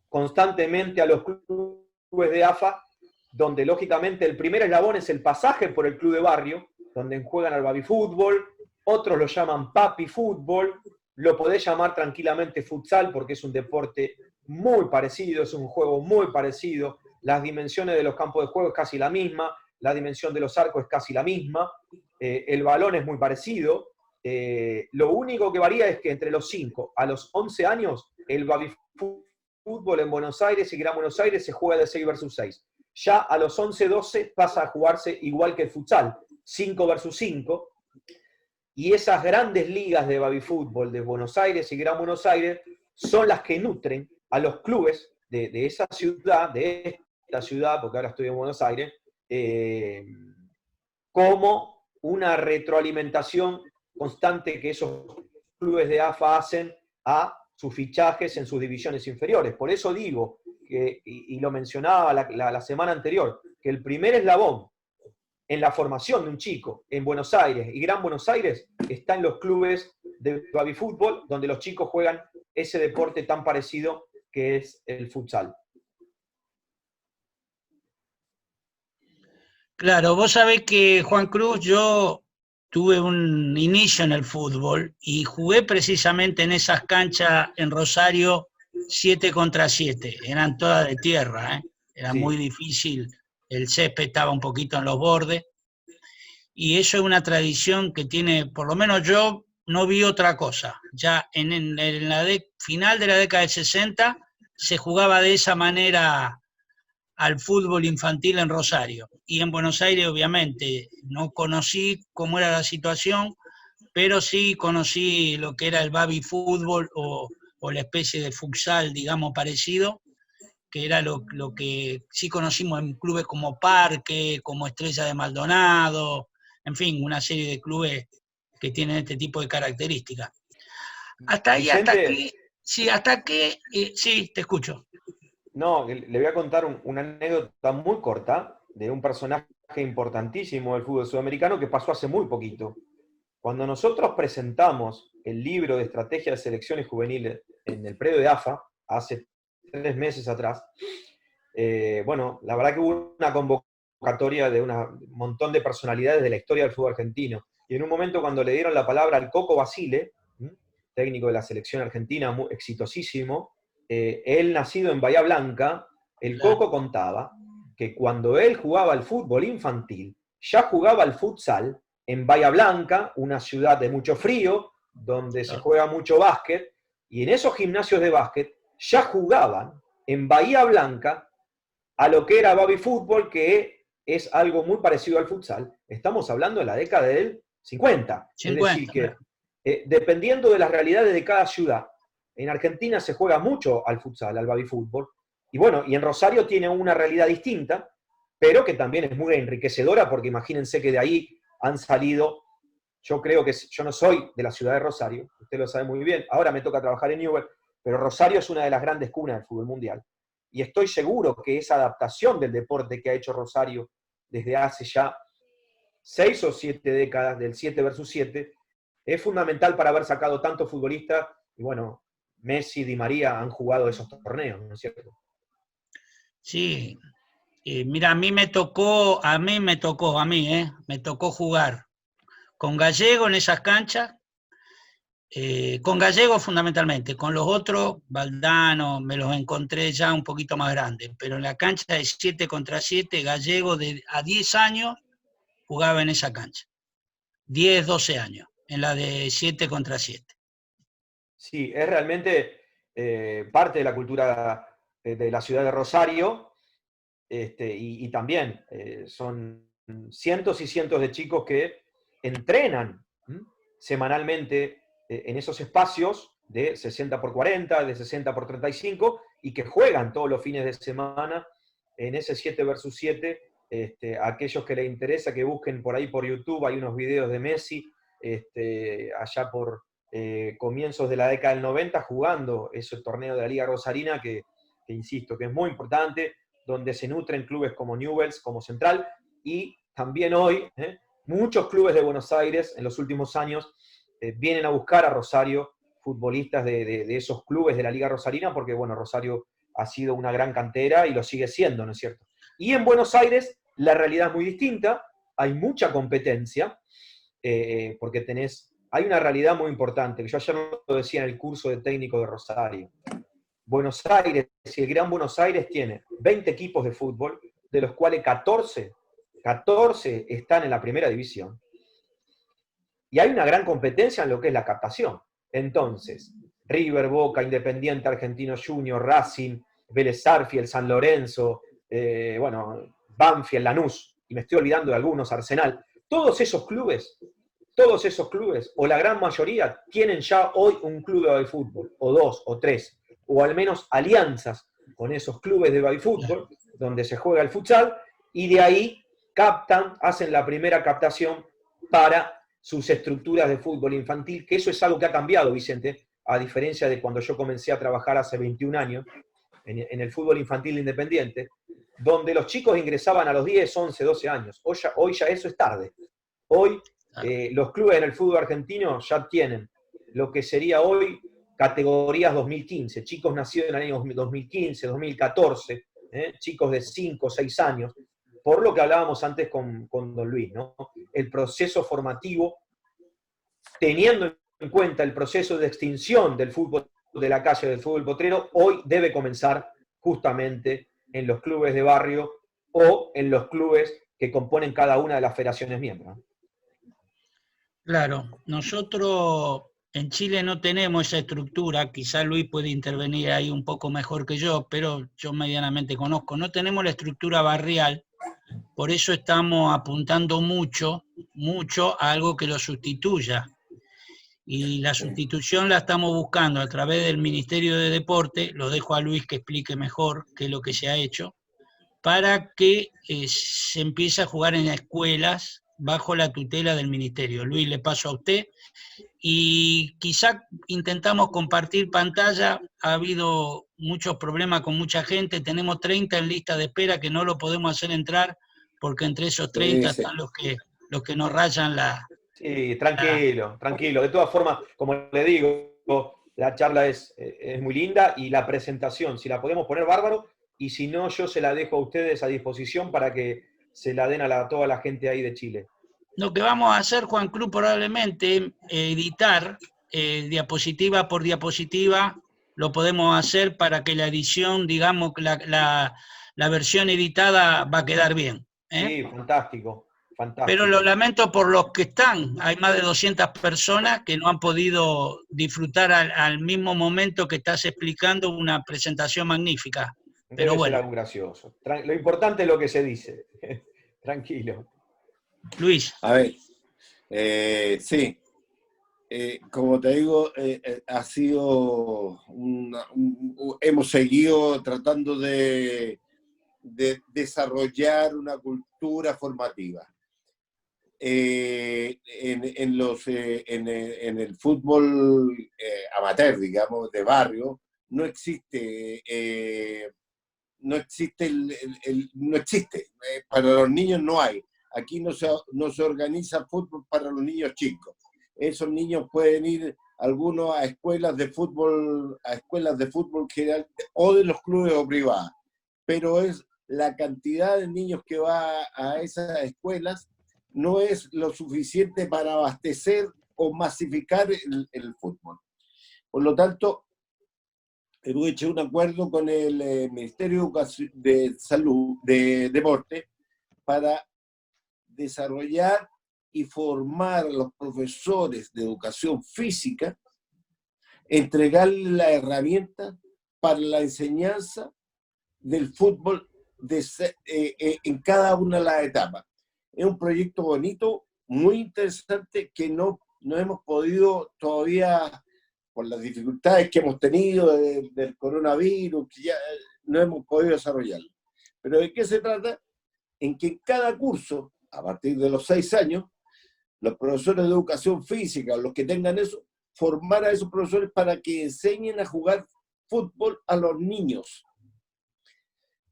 constantemente a los clubes de AFA, donde lógicamente el primer eslabón es el pasaje por el club de barrio, donde juegan al baby fútbol, otros lo llaman papi fútbol, lo podés llamar tranquilamente futsal porque es un deporte muy parecido, es un juego muy parecido, las dimensiones de los campos de juego es casi la misma, la dimensión de los arcos es casi la misma, el balón es muy parecido. Lo único que varía es que entre los 5 a los 11 años el baby fútbol en Buenos Aires y Gran Buenos Aires se juega de 6 versus 6. Ya a los 11-12 pasa a jugarse igual que el futsal, 5 versus 5. Y esas grandes ligas de baby fútbol de Buenos Aires y Gran Buenos Aires son las que nutren a los clubes de esa ciudad, de esta ciudad, porque ahora estoy en Buenos Aires, como una retroalimentación constante que esos clubes de AFA hacen a sus fichajes en sus divisiones inferiores. Por eso digo, y lo mencionaba la semana anterior, que el primer eslabón en la formación de un chico en Buenos Aires y Gran Buenos Aires está en los clubes de baby fútbol, donde los chicos juegan ese deporte tan parecido que es el futsal. Claro, vos sabés que, Juan Cruz, yo tuve un inicio en el fútbol y jugué precisamente en esas canchas en Rosario 7 contra 7, eran todas de tierra, era muy difícil, el césped estaba un poquito en los bordes, y eso es una tradición que tiene, por lo menos yo no vi otra cosa, ya en la final de la década del 60 se jugaba de esa manera al fútbol infantil en Rosario. Y en Buenos Aires, obviamente, no conocí cómo era la situación, pero sí conocí lo que era el baby fútbol o la especie de futsal, digamos, parecido, que era lo que sí conocimos en clubes como Parque, como Estrella de Maldonado, en fin, una serie de clubes que tienen este tipo de características. Hasta ahí, Vicente, hasta que, sí, te escucho. No, le voy a contar una anécdota muy corta de un personaje importantísimo del fútbol sudamericano que pasó hace muy poquito. Cuando nosotros presentamos el libro de estrategia de selecciones juveniles en el predio de AFA, hace 3 meses atrás, bueno, la verdad que hubo una convocatoria de un montón de personalidades de la historia del fútbol argentino. Y en un momento cuando le dieron la palabra al Coco Basile, técnico de la selección argentina, muy exitosísimo, él nacido en Bahía Blanca, el Coco contaba que cuando él jugaba al fútbol infantil, ya jugaba al futsal en Bahía Blanca, una ciudad de mucho frío, donde se juega mucho básquet, y en esos gimnasios de básquet ya jugaban en Bahía Blanca a lo que era baby fútbol, que es algo muy parecido al futsal. Estamos hablando de la década del 50. Es decir, que dependiendo de las realidades de cada ciudad, en Argentina se juega mucho al futsal, al baby fútbol, y bueno, y en Rosario tiene una realidad distinta, pero que también es muy enriquecedora, porque imagínense que de ahí han salido, yo creo que yo no soy de la ciudad de Rosario, usted lo sabe muy bien, ahora me toca trabajar en Newell's, pero Rosario es una de las grandes cunas del fútbol mundial. Y estoy seguro que esa adaptación del deporte que ha hecho Rosario desde hace ya 6 o 7 décadas, del 7 versus 7, es fundamental para haber sacado tantos futbolistas, y bueno, Messi, Di María han jugado esos torneos, ¿no es cierto? Sí, mira, me tocó jugar con Gallego en esas canchas, con Gallego fundamentalmente, con los otros, Valdano, me los encontré ya un poquito más grandes, pero en la cancha de 7 contra 7, Gallego a 10 años jugaba en esa cancha, 10, 12 años, en la de 7 contra 7. Sí, es realmente parte de la cultura de la ciudad de Rosario, y también son cientos y cientos de chicos que entrenan semanalmente en esos espacios de 60 por 40, de 60 por 35, y que juegan todos los fines de semana en ese 7 versus 7. Aquellos que les interesa, que busquen por ahí por YouTube, hay unos videos de Messi, allá por comienzos de la década del 90, jugando ese torneo de la Liga Rosarina, que insisto, que es muy importante, donde se nutren clubes como Newell's, como Central, y también hoy muchos clubes de Buenos Aires en los últimos años vienen a buscar a Rosario futbolistas de esos clubes de la Liga Rosarina, porque bueno, Rosario ha sido una gran cantera y lo sigue siendo, ¿no es cierto? Y en Buenos Aires la realidad es muy distinta, hay mucha competencia, porque hay una realidad muy importante, que yo ayer lo decía en el curso de técnico de Rosario. Buenos Aires, y el Gran Buenos Aires tiene 20 equipos de fútbol, de los cuales 14 están en la primera división. Y hay una gran competencia en lo que es la captación. Entonces, River, Boca, Independiente, Argentino Junior, Racing, Vélez Sarsfield, San Lorenzo, Banfield, Lanús, y me estoy olvidando de algunos, Arsenal, todos esos clubes, o la gran mayoría, tienen ya hoy un club de fútbol, o 2, o 3, o al menos alianzas con esos clubes de fútbol, donde se juega el futsal, y de ahí hacen la primera captación para sus estructuras de fútbol infantil, que eso es algo que ha cambiado, Vicente, a diferencia de cuando yo comencé a trabajar hace 21 años en el fútbol infantil independiente, donde los chicos ingresaban a los 10, 11, 12 años. Hoy ya eso es tarde. Hoy los clubes en el fútbol argentino ya tienen lo que sería hoy categorías 2015, chicos nacidos en el año 2015, 2014, chicos de 5 o 6 años, por lo que hablábamos antes con don Luis, ¿no? El proceso formativo, teniendo en cuenta el proceso de extinción del fútbol de la calle, del fútbol potrero, hoy debe comenzar justamente en los clubes de barrio o en los clubes que componen cada una de las federaciones miembros. Claro, nosotros en Chile no tenemos esa estructura, quizá Luis puede intervenir ahí un poco mejor que yo, pero yo medianamente conozco. No tenemos la estructura barrial, por eso estamos apuntando mucho a algo que lo sustituya. Y la sustitución la estamos buscando a través del Ministerio de Deporte, lo dejo a Luis que explique mejor qué es lo que se ha hecho, para que se empiece a jugar en escuelas bajo la tutela del Ministerio. Luis, le paso a usted. Y quizá intentamos compartir pantalla, ha habido muchos problemas con mucha gente, tenemos 30 en lista de espera que no lo podemos hacer entrar, porque entre esos 30 están los que nos rayan la... Sí, tranquilo. De todas formas, como le digo, la charla es muy linda y la presentación, si la podemos poner, bárbaro, y si no, yo se la dejo a ustedes a disposición para que se la den a toda la gente ahí de Chile. Lo que vamos a hacer, Juan Cruz, probablemente editar diapositiva por diapositiva, lo podemos hacer para que la edición, digamos, la versión editada va a quedar bien. Sí, fantástico. Pero lo lamento por los que están. Hay más de 200 personas que no han podido disfrutar al mismo momento que estás explicando una presentación magnífica. Pero Debe bueno. ser algo gracioso. Lo importante es lo que se dice. Tranquilo. Luis. A ver, sí. Como te digo, ha sido hemos seguido tratando de de desarrollar una cultura formativa. En el fútbol amateur, digamos, de barrio, no existe, no existe, no existe. Para los niños no hay. Aquí no se organiza fútbol para los niños chicos. Esos niños pueden ir algunos a escuelas de fútbol general o de los clubes o privadas, pero es la cantidad de niños que va a esas escuelas no es lo suficiente para abastecer o masificar el fútbol. Por lo tanto, hemos hecho un acuerdo con el Ministerio de Salud, de Deporte, para desarrollar y formar a los profesores de educación física, entregarles la herramienta para la enseñanza del fútbol en cada una de las etapas. Es un proyecto bonito, muy interesante, que no hemos podido todavía, por las dificultades que hemos tenido del coronavirus, que ya no hemos podido desarrollarlo. Pero ¿de qué se trata? En que en cada curso, a partir de los 6 años, los profesores de educación física, los que tengan eso, formar a esos profesores para que enseñen a jugar fútbol a los niños,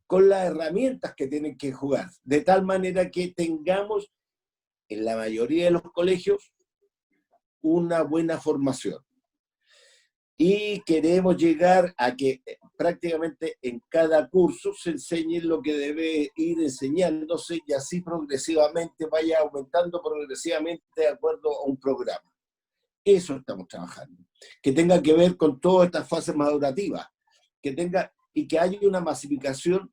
con las herramientas que tienen que jugar, de tal manera que tengamos, en la mayoría de los colegios, una buena formación. Y queremos llegar a que prácticamente en cada curso se enseñe lo que debe ir enseñándose y así progresivamente vaya aumentando progresivamente de acuerdo a un programa. Eso estamos trabajando. Que tenga que ver con todas estas fases madurativas, y que haya una masificación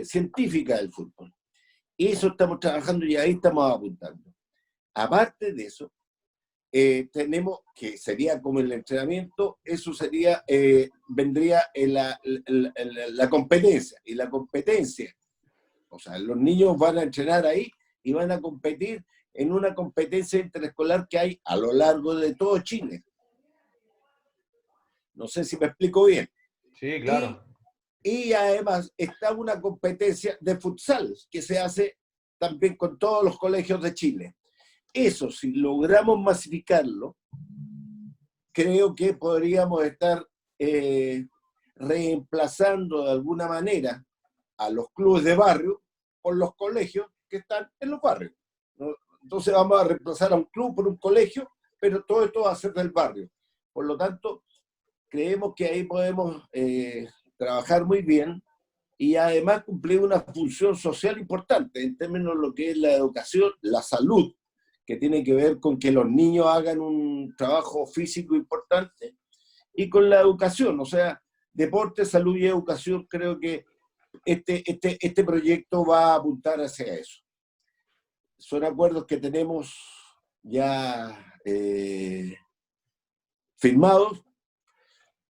científica del fútbol. Eso estamos trabajando y ahí estamos apuntando. Aparte de eso, tenemos, que sería como el entrenamiento, eso sería, vendría en la competencia. Y la competencia, o sea, los niños van a entrenar ahí y van a competir en una competencia interescolar que hay a lo largo de todo Chile. No sé si me explico bien. Sí, claro. Y además está una competencia de futsal que se hace también con todos los colegios de Chile. Eso, si logramos masificarlo, creo que podríamos estar reemplazando de alguna manera a los clubes de barrio por los colegios que están en los barrios, ¿no? Entonces vamos a reemplazar a un club por un colegio, pero todo esto va a ser del barrio. Por lo tanto, creemos que ahí podemos trabajar muy bien y además cumplir una función social importante en términos de lo que es la educación, la salud, que tiene que ver con que los niños hagan un trabajo físico importante, y con la educación, o sea, deporte, salud y educación. Creo que este proyecto va a apuntar hacia eso. Son acuerdos que tenemos ya firmados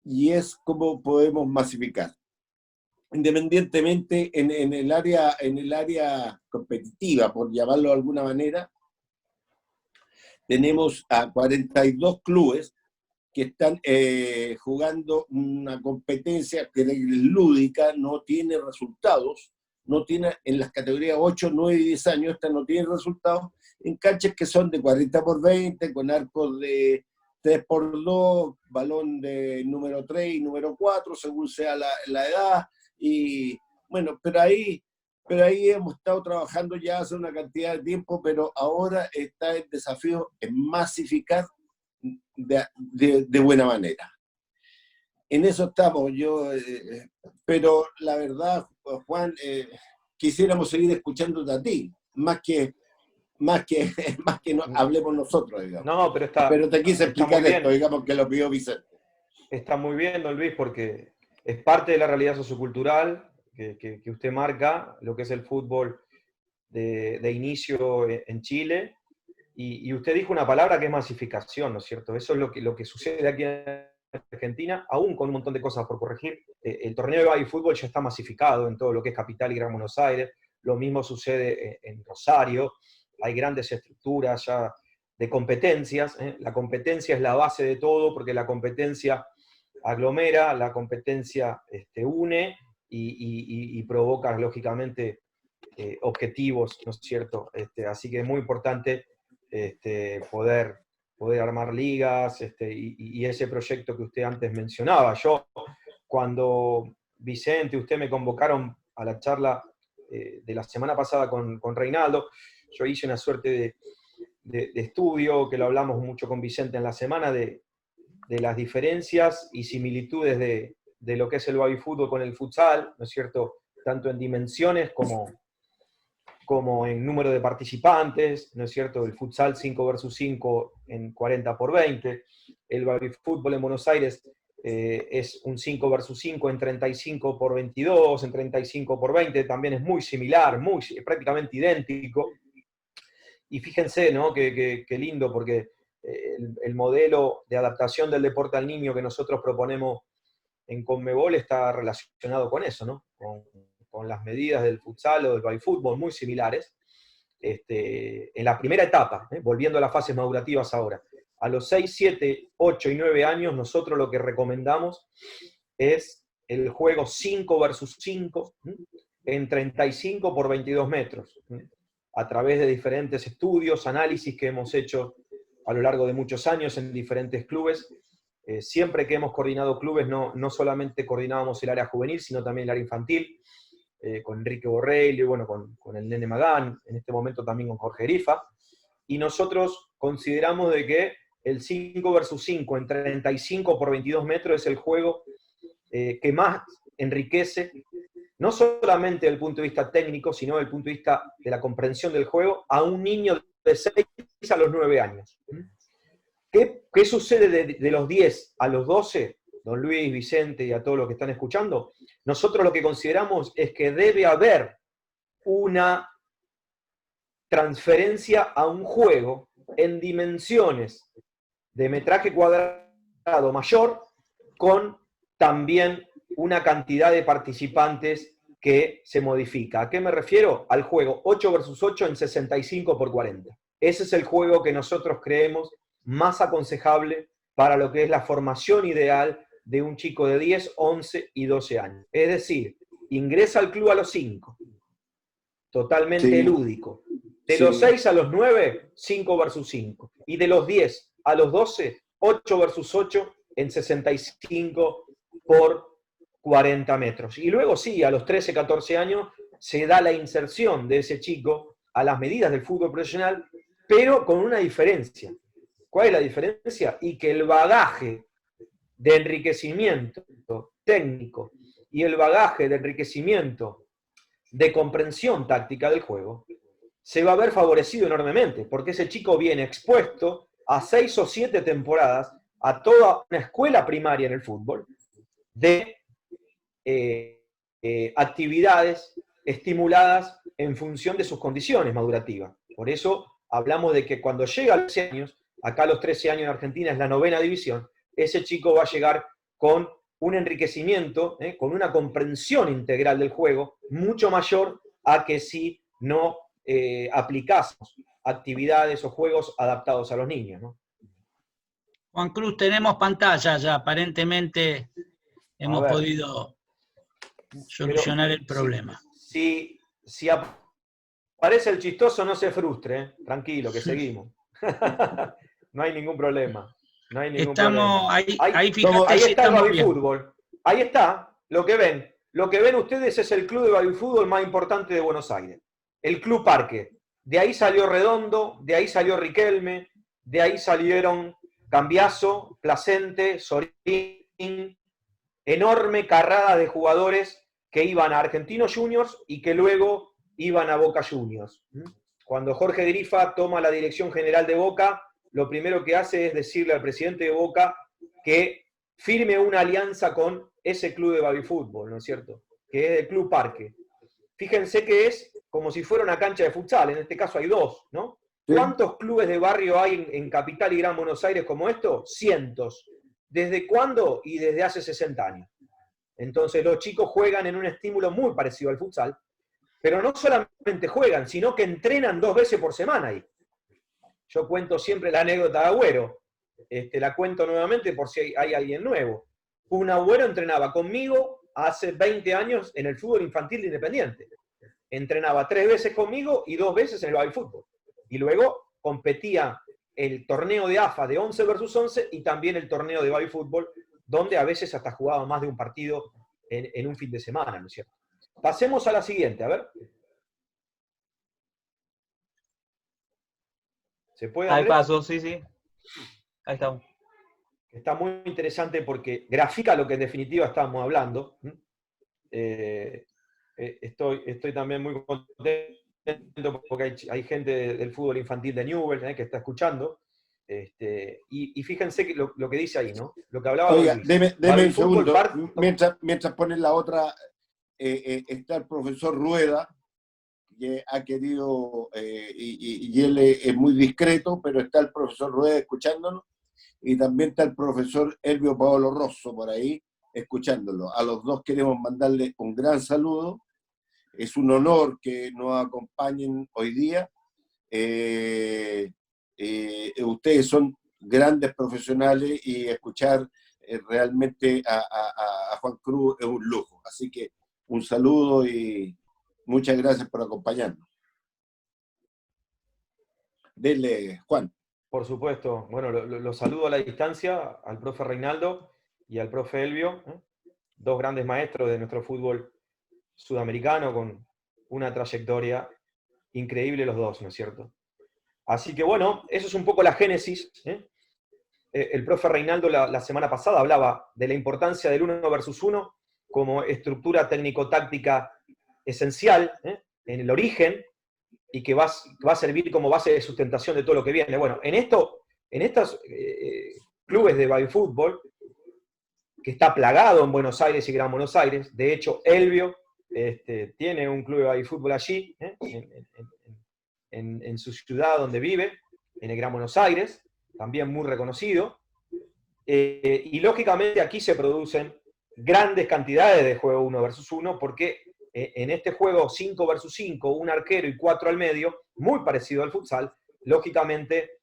y es como podemos masificar. Independientemente en el área competitiva, por llamarlo de alguna manera, tenemos a 42 clubes que están jugando una competencia que es lúdica, no tiene resultados, no tiene en las categorías 8, 9 y 10 años, esta no tiene resultados, en canchas que son de 40x20, con arcos de 3x2, balón de número 3 y número 4, según sea la edad, y bueno, pero ahí hemos estado trabajando ya hace una cantidad de tiempo, pero ahora está el desafío en masificar de buena manera. En eso estamos, pero la verdad, Juan, quisiéramos seguir escuchándote a ti, más que no hablemos nosotros, digamos. No, pero te quise explicar esto, digamos, que lo pidió Vicente. Está muy bien, don Luis, porque es parte de la realidad sociocultural que usted marca, lo que es el fútbol de inicio en Chile. Y usted dijo una palabra que es masificación, ¿no es cierto? Eso es lo que sucede aquí en Argentina, aún con un montón de cosas por corregir. El torneo de baby fútbol ya está masificado en todo lo que es Capital y Gran Buenos Aires. Lo mismo sucede en Rosario. Hay grandes estructuras ya de competencias. La competencia es la base de todo, porque la competencia aglomera, la competencia une, y provoca, lógicamente, objetivos, ¿no es cierto? Así que es muy importante poder armar ligas y ese proyecto que usted antes mencionaba. Yo, cuando Vicente, usted me convocaron a la charla de la semana pasada con Reinaldo, yo hice una suerte de estudio, que lo hablamos mucho con Vicente en la semana, de las diferencias y similitudes de lo que es el baby fútbol con el futsal, ¿no es cierto? Tanto en dimensiones como en número de participantes, ¿no es cierto? El futsal 5 versus 5 en 40 por 20, el baby fútbol en Buenos Aires es un 5 versus 5 en 35 por 22, en 35 por 20, también es muy similar, prácticamente idéntico. Y fíjense, ¿no? Qué lindo, porque el modelo de adaptación del deporte al niño que nosotros proponemos en Conmebol está relacionado con eso, ¿no? Con las medidas del futsal o del baby fútbol muy similares. En la primera etapa, volviendo a las fases madurativas ahora, a los 6, 7, 8 y 9 años, nosotros lo que recomendamos es el juego 5 versus 5 en 35 por 22 metros, a través de diferentes estudios, análisis que hemos hecho a lo largo de muchos años en diferentes clubes. Siempre que hemos coordinado clubes, no solamente coordinábamos el área juvenil, sino también el área infantil, con Enrique Borrelli, bueno, con el Nene Magán, en este momento también con Jorge Grifa, y nosotros consideramos de que el 5 versus 5 en 35 por 22 metros es el juego que más enriquece, no solamente desde el punto de vista técnico, sino desde el punto de vista de la comprensión del juego, a un niño de 6 a los 9 años. ¿Qué sucede de los 10 a los 12, don Luis, Vicente y a todos los que están escuchando? Nosotros lo que consideramos es que debe haber una transferencia a un juego en dimensiones de metraje cuadrado mayor, con también una cantidad de participantes que se modifica. ¿A qué me refiero? Al juego 8 versus 8 en 65 por 40. Ese es el juego que nosotros creemos más aconsejable para lo que es la formación ideal de un chico de 10, 11 y 12 años. Es decir, ingresa al club a los 5, totalmente lúdico. De los 6 a los 9, 5 versus 5. Y de los 10 a los 12, 8 versus 8 en 65 por 40 metros. Y luego sí, a los 13, 14 años se da la inserción de ese chico a las medidas del fútbol profesional, pero con una diferencia. ¿Cuál es la diferencia? Y que el bagaje de enriquecimiento técnico y el bagaje de enriquecimiento de comprensión táctica del juego se va a ver favorecido enormemente, porque ese chico viene expuesto a 6 o 7 temporadas a toda una escuela primaria en el fútbol de actividades estimuladas en función de sus condiciones madurativas. Por eso hablamos de que cuando llega a los 13 años, acá a los 13 años en Argentina es la 9ª división, ese chico va a llegar con un enriquecimiento, con una comprensión integral del juego mucho mayor a que si no aplicamos actividades o juegos adaptados a los niños, ¿no? Juan Cruz, tenemos pantalla ya, aparentemente hemos podido solucionar el problema. Si aparece el chistoso, no se frustre, tranquilo, que seguimos. No hay ningún problema. No hay ningún problema. Ahí fíjate, ahí si está el estamos baby fútbol. Ahí está, lo que ven. Lo que ven ustedes es el club de baby fútbol más importante de Buenos Aires. El Club Parque. De ahí salió Redondo, de ahí salió Riquelme, de ahí salieron Cambiaso, Placente, Sorín, enorme carrada de jugadores que iban a Argentinos Juniors y que luego iban a Boca Juniors. Cuando Jorge Grifa toma la dirección general de Boca, lo primero que hace es decirle al presidente de Boca que firme una alianza con ese club de baby fútbol, ¿no es cierto? Que es el Club Parque. Fíjense que es como si fuera una cancha de futsal, en este caso hay 2, ¿no? Sí. ¿Cuántos clubes de barrio hay en Capital y Gran Buenos Aires como esto? Cientos. ¿Desde cuándo? Y desde hace 60 años. Entonces los chicos juegan en un estímulo muy parecido al futsal, pero no solamente juegan, sino que entrenan 2 veces por semana ahí. Yo cuento siempre la anécdota de Agüero, la cuento nuevamente por si hay alguien nuevo. Un Agüero entrenaba conmigo hace 20 años en el fútbol infantil de Independiente. Entrenaba 3 veces conmigo y 2 veces en el baby fútbol. Y luego competía el torneo de AFA de 11 versus 11 y también el torneo de baby fútbol, donde a veces hasta jugaba más de un partido en un fin de semana, ¿no es cierto? Pasemos a la siguiente, a ver. ¿Se puede, Ahí Andrés? pasó, sí, sí. Ahí estamos. Está muy interesante porque grafica lo que en definitiva estábamos hablando. Estoy también muy contento porque hay gente del fútbol infantil de Newell's que está escuchando. Y fíjense que lo que dice ahí, ¿no? Lo que hablaba Oiga, Luis. deme Baby un fútbol segundo. Mientras ponen la otra, está el profesor Rueda, que ha querido, y él es muy discreto, pero está el profesor Rueda escuchándonos, y también está el profesor Elvio Paolo Rosso por ahí escuchándolo. A los dos queremos mandarle un gran saludo. Es un honor que nos acompañen hoy día. Ustedes son grandes profesionales y escuchar realmente a Juan Cruz es un lujo. Así que un saludo y muchas gracias por acompañarnos. Dele, Juan. Por supuesto. Bueno, lo saludo a la distancia al profe Reinaldo y al profe Elvio, dos grandes maestros de nuestro fútbol sudamericano con una trayectoria increíble los dos, ¿no es cierto? Así que bueno, eso es un poco la génesis. El profe Reinaldo la semana pasada hablaba de la importancia del 1 versus 1 como estructura técnico-táctica esencial en el origen y que va a servir como base de sustentación de todo lo que viene. Bueno, en estos clubes de baby fútbol, que está plagado en Buenos Aires y Gran Buenos Aires, de hecho, Elvio tiene un club de baby fútbol allí, en su ciudad donde vive, en el Gran Buenos Aires, también muy reconocido. Y lógicamente aquí se producen grandes cantidades de juego 1 versus 1, porque en este juego 5 versus 5, un arquero y 4 al medio, muy parecido al futsal, lógicamente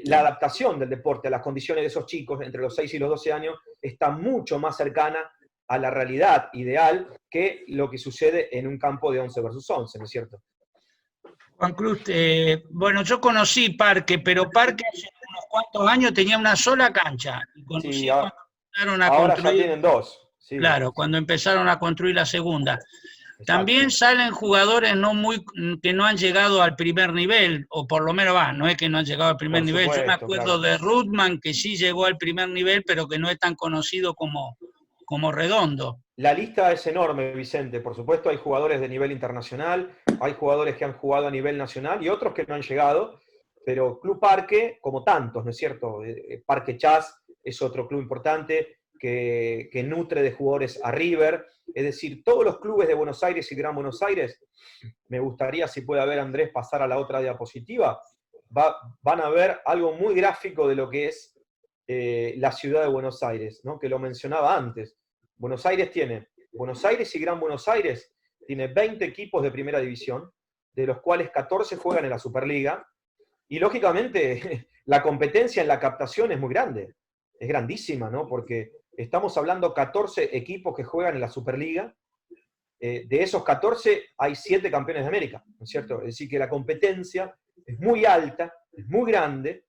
la adaptación del deporte a las condiciones de esos chicos entre los 6 y los 12 años está mucho más cercana a la realidad ideal que lo que sucede en un campo de 11 versus 11, ¿no es cierto? Juan Cruz, bueno, yo conocí Parque, pero Parque hace unos cuantos años tenía una sola cancha. Y conocí Sí, cuando empezaron a ahora construir, ya tienen 2. Sí. claro, cuando empezaron a construir la segunda. Exacto. También salen jugadores que no han llegado al primer nivel, o por lo menos no es que no han llegado al primer nivel. Yo me acuerdo de Ruthman, que sí llegó al primer nivel, pero que no es tan conocido como Redondo. La lista es enorme, Vicente. Por supuesto, hay jugadores de nivel internacional, hay jugadores que han jugado a nivel nacional y otros que no han llegado, pero Club Parque, como tantos, ¿no es cierto? Parque Chas es otro club importante que nutre de jugadores a River. Es decir, todos los clubes de Buenos Aires y Gran Buenos Aires, me gustaría, si puede haber, Andrés, pasar a la otra diapositiva, van a ver algo muy gráfico de lo que es la ciudad de Buenos Aires, ¿no? Que lo mencionaba antes. Buenos Aires y Gran Buenos Aires tiene 20 equipos de primera división, de los cuales 14 juegan en la Superliga, y lógicamente la competencia en la captación es muy grande, es grandísima, ¿no? Porque estamos hablando 14 equipos que juegan en la Superliga, de esos 14 hay 7 campeones de América, ¿no es cierto? Es decir, que la competencia es muy alta, es muy grande,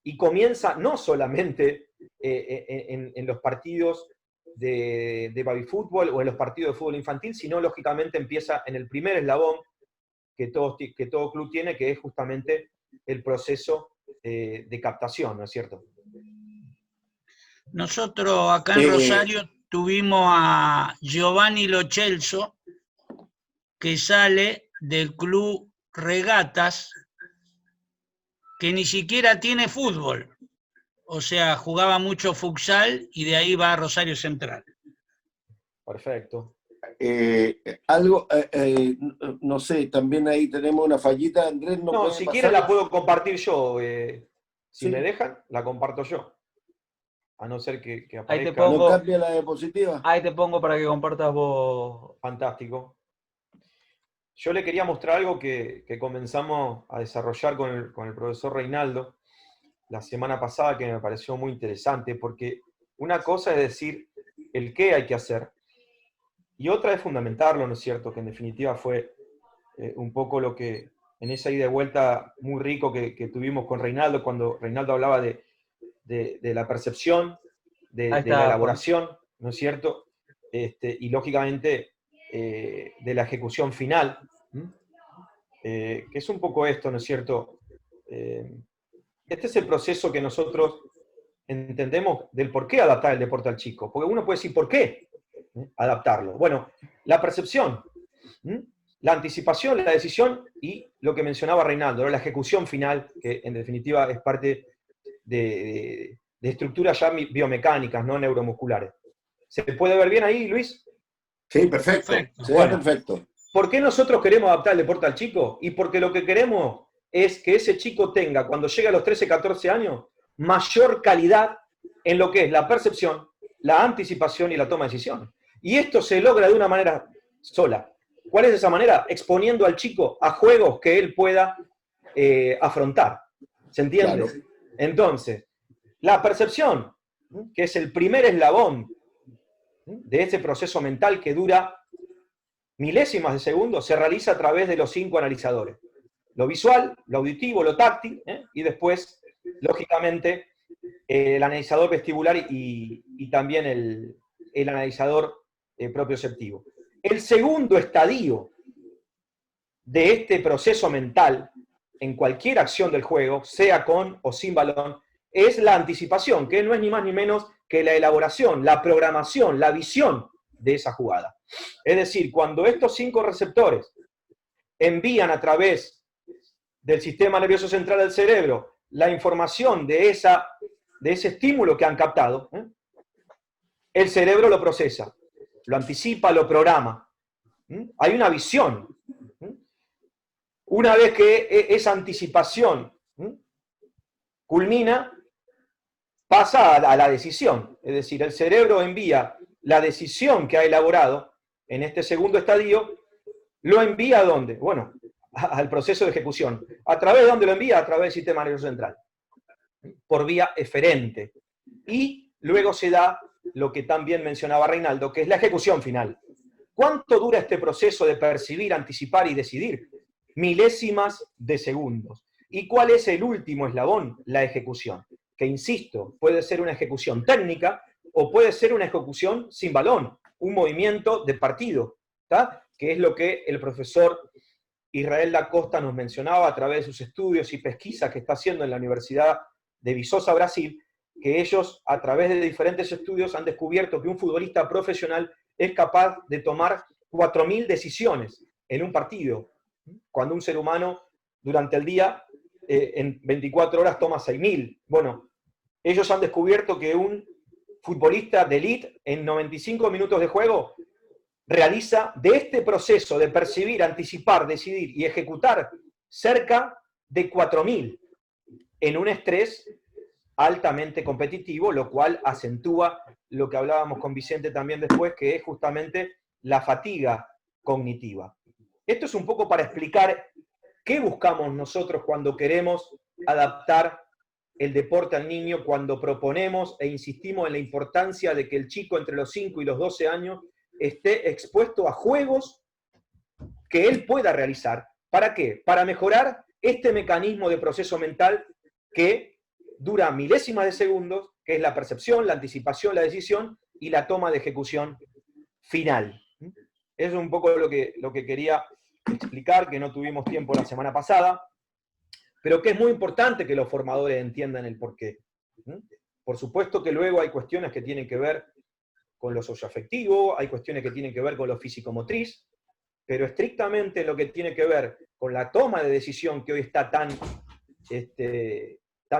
y comienza no solamente en los partidos de baby fútbol o en los partidos de fútbol infantil, sino lógicamente empieza en el primer eslabón que todo club tiene, que es justamente el proceso de captación, ¿no es cierto? Nosotros acá en Rosario tuvimos a Giovanni Lo Celso, que sale del club Regatas, que ni siquiera tiene fútbol. O sea, jugaba mucho futsal y de ahí va a Rosario Central. Perfecto. No sé, también ahí tenemos una fallita, Andrés. No, si quieren la puedo compartir yo. Si sí. me dejan, la comparto yo. A no ser que aparezca. Ahí te pongo, ¿No cambia la diapositiva? Ahí te pongo para que compartas vos. Fantástico. Yo le quería mostrar algo que comenzamos a desarrollar con el profesor Reinaldo la semana pasada, que me pareció muy interesante, porque una cosa es decir el qué hay que hacer, Y otra es fundamentarlo, ¿no es cierto? Que en definitiva fue un poco lo que, en esa ida y vuelta muy rico que tuvimos con Reinaldo, cuando Reinaldo hablaba de la percepción, de Ahí la está, Juan. elaboración, ¿no es cierto? Y lógicamente de la ejecución final, que es un poco esto, ¿no es cierto? Este es el proceso que nosotros entendemos del por qué adaptar el deporte al chico. Porque uno puede decir, ¿por qué adaptarlo? Bueno, la percepción, la anticipación, la decisión y lo que mencionaba Reinaldo, ¿no? La ejecución final, que en definitiva es parte de estructuras ya biomecánicas, no neuromusculares. ¿Se puede ver bien ahí, Luis? Sí, perfecto. Perfecto. Se ve Bueno. perfecto. ¿Por qué nosotros queremos adaptar el deporte al chico? Y porque lo que queremos es que ese chico tenga, cuando llegue a los 13, 14 años, mayor calidad en lo que es la percepción, la anticipación y la toma de decisiones. Y esto se logra de una manera sola. ¿Cuál es esa manera? Exponiendo al chico a juegos que él pueda afrontar. ¿Se entiende? Claro. Entonces, la percepción, que es el primer eslabón de ese proceso mental que dura milésimas de segundo, se realiza a través de los 5 analizadores. Lo visual, lo auditivo, lo táctil, y después, lógicamente, el analizador vestibular y también el analizador propioceptivo. El segundo estadio de este proceso mental, en cualquier acción del juego, sea con o sin balón, es la anticipación, que no es ni más ni menos que la elaboración, la programación, la visión de esa jugada. Es decir, cuando estos 5 receptores envían a través del sistema nervioso central del cerebro la información de ese estímulo que han captado, el cerebro lo procesa, lo anticipa, lo programa. Hay una visión. Una vez que esa anticipación culmina, pasa a la decisión. Es decir, el cerebro envía la decisión que ha elaborado en este segundo estadio, lo envía ¿a dónde? Bueno, al proceso de ejecución. ¿A través de dónde lo envía? A través del sistema nervioso central. Por vía eferente. Y luego se da lo que también mencionaba Reinaldo, que es la ejecución final. ¿Cuánto dura este proceso de percibir, anticipar y decidir? Milésimas de segundos. ¿Y cuál es el último eslabón? La ejecución. Que, insisto, puede ser una ejecución técnica o puede ser una ejecución sin balón, un movimiento de partido, ¿tá? Que es lo que el profesor Israel Lacosta nos mencionaba a través de sus estudios y pesquisas que está haciendo en la Universidad de Viçosa, Brasil, que ellos, a través de diferentes estudios, han descubierto que un futbolista profesional es capaz de tomar 4.000 decisiones en un partido, cuando un ser humano durante el día, en 24 horas, toma 6.000. Bueno, ellos han descubierto que un futbolista de élite, en 95 minutos de juego, realiza de este proceso de percibir, anticipar, decidir y ejecutar cerca de 4.000 en un estrés altamente competitivo, lo cual acentúa lo que hablábamos con Vicente también después, que es justamente la fatiga cognitiva. Esto es un poco para explicar qué buscamos nosotros cuando queremos adaptar el deporte al niño, cuando proponemos e insistimos en la importancia de que el chico entre los 5 y los 12 años esté expuesto a juegos que él pueda realizar. ¿Para qué? Para mejorar este mecanismo de proceso mental que dura milésimas de segundos, que es la percepción, la anticipación, la decisión y la toma de ejecución final. Eso es un poco lo que quería explicar, que no tuvimos tiempo la semana pasada, pero que es muy importante que los formadores entiendan el porqué. Por supuesto que luego hay cuestiones que tienen que ver con lo socioafectivo, hay cuestiones que tienen que ver con lo físico-motriz, pero estrictamente lo que tiene que ver con la toma de decisión que hoy está tan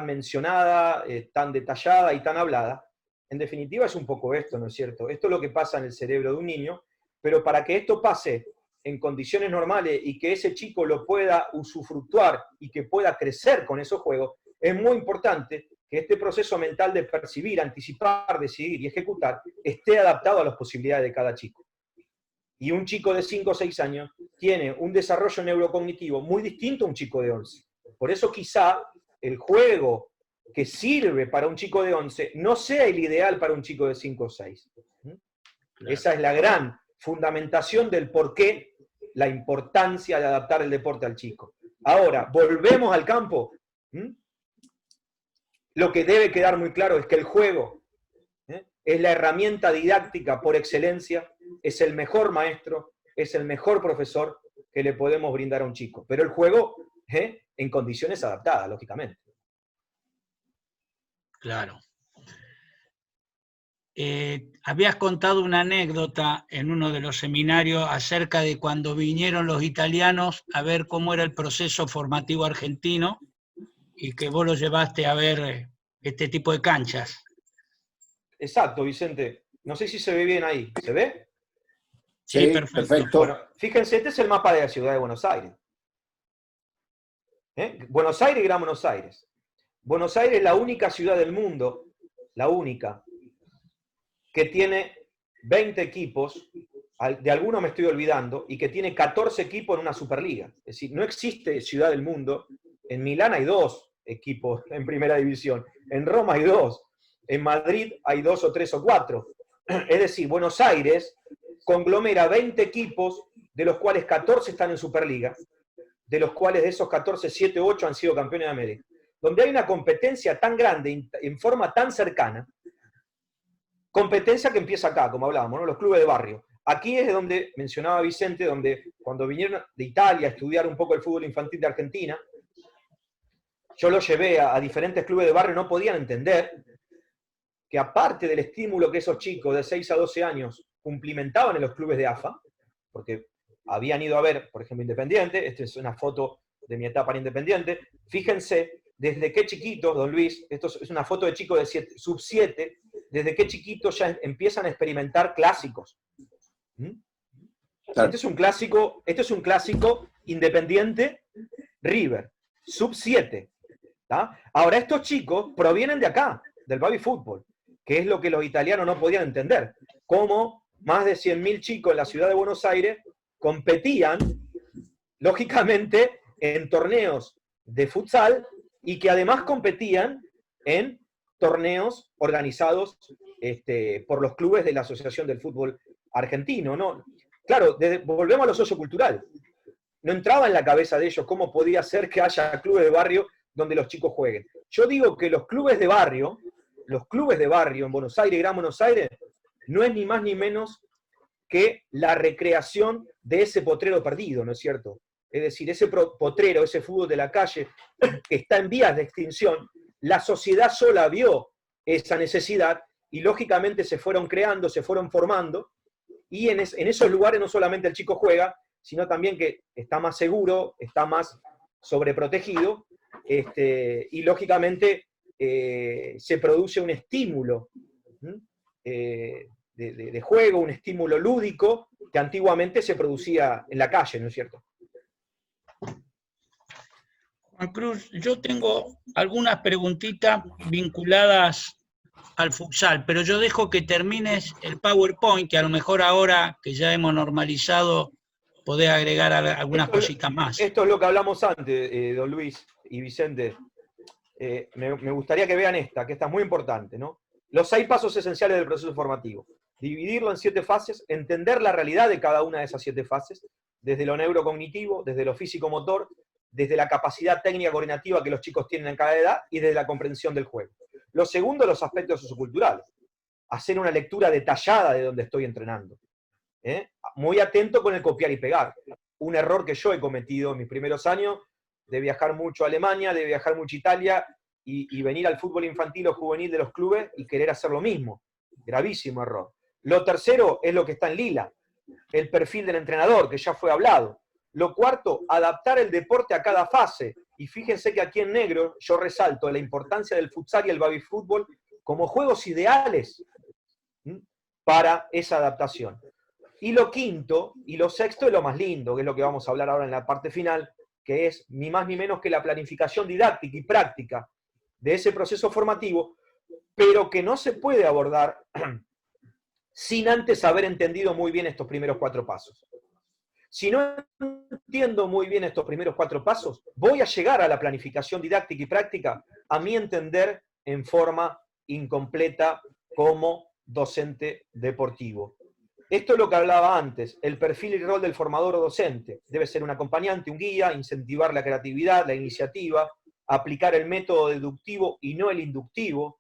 mencionada, tan detallada y tan hablada, en definitiva es un poco esto, ¿no es cierto? Esto es lo que pasa en el cerebro de un niño, pero para que esto pase en condiciones normales y que ese chico lo pueda usufructuar y que pueda crecer con esos juegos, es muy importante que este proceso mental de percibir, anticipar, decidir y ejecutar esté adaptado a las posibilidades de cada chico. Y un chico de 5 o 6 años tiene un desarrollo neurocognitivo muy distinto a un chico de 11. Por eso quizá el juego que sirve para un chico de 11 no sea el ideal para un chico de 5 o 6. Claro. Esa es la gran fundamentación del por qué, la importancia de adaptar el deporte al chico. Ahora, volvemos al campo. Lo que debe quedar muy claro es que el juego es la herramienta didáctica por excelencia, es el mejor maestro, es el mejor profesor que le podemos brindar a un chico. Pero el juego en condiciones adaptadas, lógicamente. Claro. Habías contado una anécdota en uno de los seminarios acerca de cuando vinieron los italianos a ver cómo era el proceso formativo argentino y que vos lo llevaste a ver este tipo de canchas. Exacto, Vicente. No sé si se ve bien ahí. ¿Se ve? Sí, perfecto. Bueno, fíjense, este es el mapa de la ciudad de Buenos Aires. Buenos Aires y Gran Buenos Aires. Buenos Aires es la única ciudad del mundo, la única, que tiene 20 equipos, de algunos me estoy olvidando, y que tiene 14 equipos en una Superliga. Es decir, no existe ciudad del mundo. En Milán hay 2 equipos en primera división, en Roma hay 2, en Madrid hay 2 o 3 o 4. Es decir, Buenos Aires conglomera 20 equipos, de los cuales 14 están en Superliga, de los cuales de esos 14, 7 u 8 han sido campeones de América. Donde hay una competencia tan grande, en forma tan cercana, competencia que empieza acá, como hablábamos, ¿no? Los clubes de barrio. Aquí es donde mencionaba Vicente, donde cuando vinieron de Italia a estudiar un poco el fútbol infantil de Argentina, yo los llevé a diferentes clubes de barrio, no podían entender que aparte del estímulo que esos chicos de 6 a 12 años cumplimentaban en los clubes de AFA, porque habían ido a ver, por ejemplo, Independiente, esta es una foto de mi etapa en Independiente, fíjense desde qué chiquitos, don Luis, esto es una foto de chicos de sub-7, desde qué chiquitos ya empiezan a experimentar clásicos. Claro. Este es un clásico Independiente River, sub-7. Ahora, estos chicos provienen de acá, del baby fútbol, que es lo que los italianos no podían entender. Cómo más de 100.000 chicos en la ciudad de Buenos Aires competían, lógicamente, en torneos de futsal y que además competían en torneos organizados por los clubes de la Asociación del Fútbol Argentino, ¿no? Claro, volvemos a lo sociocultural. No entraba en la cabeza de ellos cómo podía ser que haya clubes de barrio donde los chicos jueguen. Yo digo que los clubes de barrio en Buenos Aires y Gran Buenos Aires, no es ni más ni menos que la recreación de ese potrero perdido, ¿no es cierto? Es decir, ese potrero, ese fútbol de la calle, que está en vías de extinción, la sociedad sola vio esa necesidad y lógicamente se fueron creando, se fueron formando, y en esos lugares no solamente el chico juega, sino también que está más seguro, está más sobreprotegido, y lógicamente se produce un estímulo de juego, un estímulo lúdico que antiguamente se producía en la calle, ¿no es cierto? Juan Cruz, yo tengo algunas preguntitas vinculadas al futsal, pero yo dejo que termines el PowerPoint, que a lo mejor ahora que ya hemos normalizado, podés agregar algunas cositas más. Esto es lo que hablamos antes, don Luis y Vicente. Me gustaría que vean que esta es muy importante, ¿no? Los 6 pasos esenciales del proceso formativo. Dividirlo en 7 fases, entender la realidad de cada una de esas 7 fases, desde lo neurocognitivo, desde lo físico-motor, desde la capacidad técnica coordinativa que los chicos tienen en cada edad y desde la comprensión del juego. Lo segundo, los aspectos socioculturales. Hacer una lectura detallada de donde estoy entrenando. Muy atento con el copiar y pegar. Un error que yo he cometido en mis primeros años, de viajar mucho a Alemania, de viajar mucho a Italia, y venir al fútbol infantil o juvenil de los clubes y querer hacer lo mismo. Gravísimo error. Lo tercero es lo que está en lila, el perfil del entrenador, que ya fue hablado. Lo cuarto, adaptar el deporte a cada fase. Y fíjense que aquí en negro yo resalto la importancia del futsal y el baby fútbol como juegos ideales para esa adaptación. Y lo quinto y lo sexto es lo más lindo, que es lo que vamos a hablar ahora en la parte final, que es ni más ni menos que la planificación didáctica y práctica de ese proceso formativo, pero que no se puede abordar sin antes haber entendido muy bien estos primeros 4 pasos. Si no entiendo muy bien estos primeros 4 pasos, voy a llegar a la planificación didáctica y práctica, a mi entender, en forma incompleta como docente deportivo. Esto es lo que hablaba antes, el perfil y rol del formador o docente. Debe ser un acompañante, un guía, incentivar la creatividad, la iniciativa, aplicar el método deductivo y no el inductivo,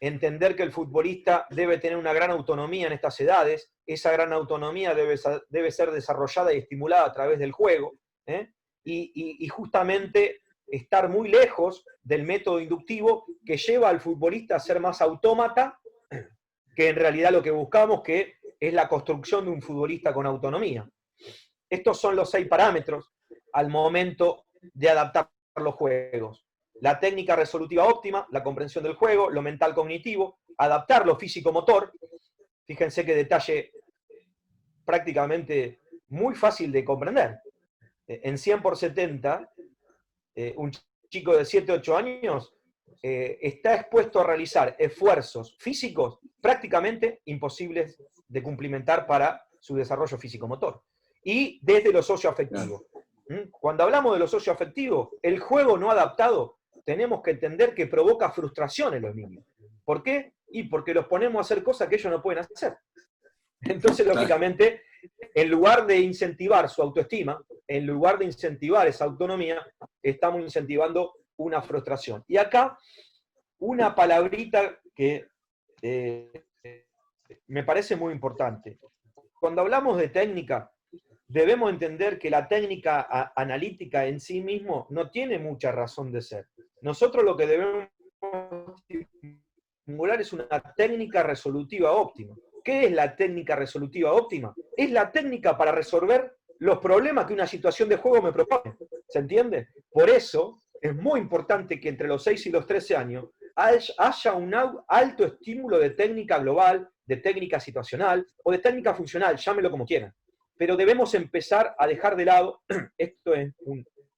entender que el futbolista debe tener una gran autonomía en estas edades, esa gran autonomía debe ser desarrollada y estimulada a través del juego, y justamente estar muy lejos del método inductivo que lleva al futbolista a ser más autómata, que en realidad lo que buscamos que es la construcción de un futbolista con autonomía. Estos son los 6 parámetros al momento de adaptar los juegos. La técnica resolutiva óptima, la comprensión del juego, lo mental cognitivo, adaptar lo físico-motor. Fíjense qué detalle prácticamente muy fácil de comprender. En 100 por 70, un chico de 7, 8 años está expuesto a realizar esfuerzos físicos prácticamente imposibles de cumplimentar para su desarrollo físico-motor. Y desde lo socioafectivo. Cuando hablamos de lo socioafectivo, el juego no adaptado, tenemos que entender que provoca frustración en los niños. ¿Por qué? Y porque los ponemos a hacer cosas que ellos no pueden hacer. Entonces, lógicamente, en lugar de incentivar su autoestima, en lugar de incentivar esa autonomía, estamos incentivando una frustración. Y acá, una palabrita que me parece muy importante. Cuando hablamos de técnica, debemos entender que la técnica analítica en sí mismo no tiene mucha razón de ser. Nosotros lo que debemos estimular es una técnica resolutiva óptima. ¿Qué es la técnica resolutiva óptima? Es la técnica para resolver los problemas que una situación de juego me propone. ¿Se entiende? Por eso es muy importante que entre los 6 y los 13 años haya un alto estímulo de técnica global, de técnica situacional o de técnica funcional, llámelo como quieran. Pero debemos empezar a dejar de lado, esto es,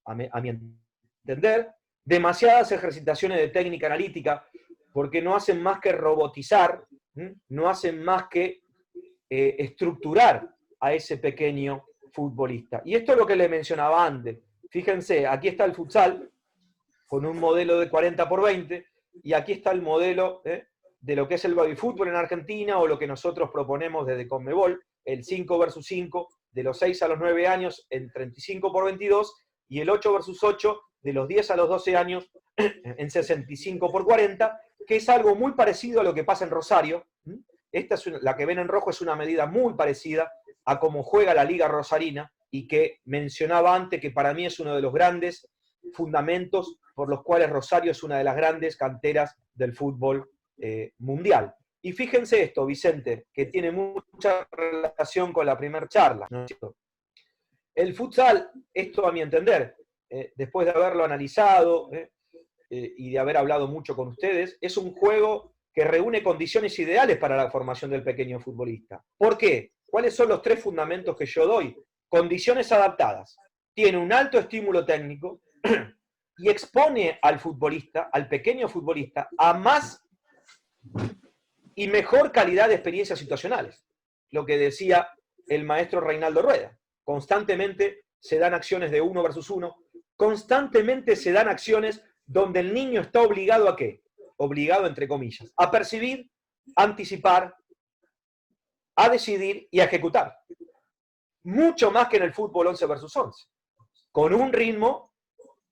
a mi entender, demasiadas ejercitaciones de técnica analítica, porque no hacen más que robotizar, no hacen más que estructurar a ese pequeño futbolista. Y esto es lo que le mencionaba antes. Fíjense, aquí está el futsal, con un modelo de 40 por 20, y aquí está el modelo de lo que es el babyfútbol en Argentina, o lo que nosotros proponemos desde Conmebol, el 5 versus 5, de los 6 a los 9 años en 35 por 22, y el 8 versus 8, de los 10 a los 12 años en 65 por 40, que es algo muy parecido a lo que pasa en Rosario. Esta es la que ven en rojo, es una medida muy parecida a cómo juega la Liga Rosarina, y que mencionaba antes que para mí es uno de los grandes fundamentos por los cuales Rosario es una de las grandes canteras del fútbol mundial. Y fíjense esto, Vicente, que tiene mucha relación con la primera charla, ¿no es cierto? El futsal, esto a mi entender, después de haberlo analizado y de haber hablado mucho con ustedes, es un juego que reúne condiciones ideales para la formación del pequeño futbolista. ¿Por qué? ¿Cuáles son los 3 fundamentos que yo doy? Condiciones adaptadas. Tiene un alto estímulo técnico y expone al futbolista, al pequeño futbolista, a más y mejor calidad de experiencias situacionales. Lo que decía el maestro Reinaldo Rueda. Constantemente se dan acciones de 1 versus 1, constantemente se dan acciones donde el niño está obligado a ¿qué? Obligado, entre comillas, a percibir, a anticipar, a decidir y a ejecutar. Mucho más que en el fútbol 11 versus 11. Con un ritmo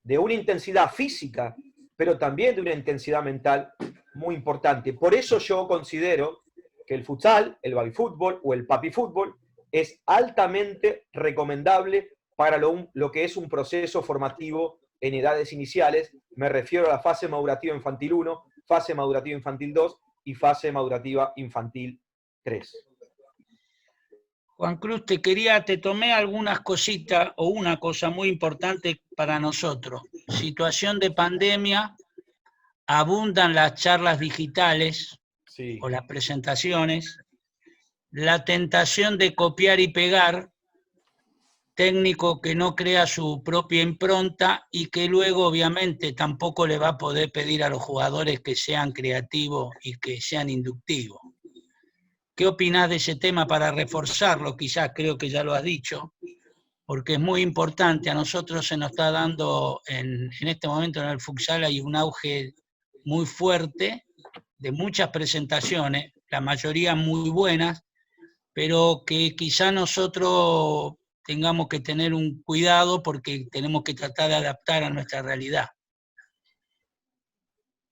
de una intensidad física, pero también de una intensidad mental muy importante. Por eso yo considero que el futsal, el babyfútbol o el papifútbol es altamente recomendable para lo que es un proceso formativo en edades iniciales. Me refiero a la fase madurativa infantil 1, fase madurativa infantil 2 y fase madurativa infantil 3. Juan Cruz, te tomé algunas cositas, o una cosa muy importante para nosotros. Situación de pandemia, abundan las charlas digitales, sí, o las presentaciones, la tentación de copiar y pegar, técnico que no crea su propia impronta y que luego obviamente tampoco le va a poder pedir a los jugadores que sean creativos y que sean inductivos. ¿Qué opinás de ese tema para reforzarlo? Quizás creo que ya lo has dicho, porque es muy importante. A nosotros se nos está dando, en este momento en el futsal hay un auge muy fuerte de muchas presentaciones, la mayoría muy buenas, pero que quizá nosotros tengamos que tener un cuidado porque tenemos que tratar de adaptar a nuestra realidad.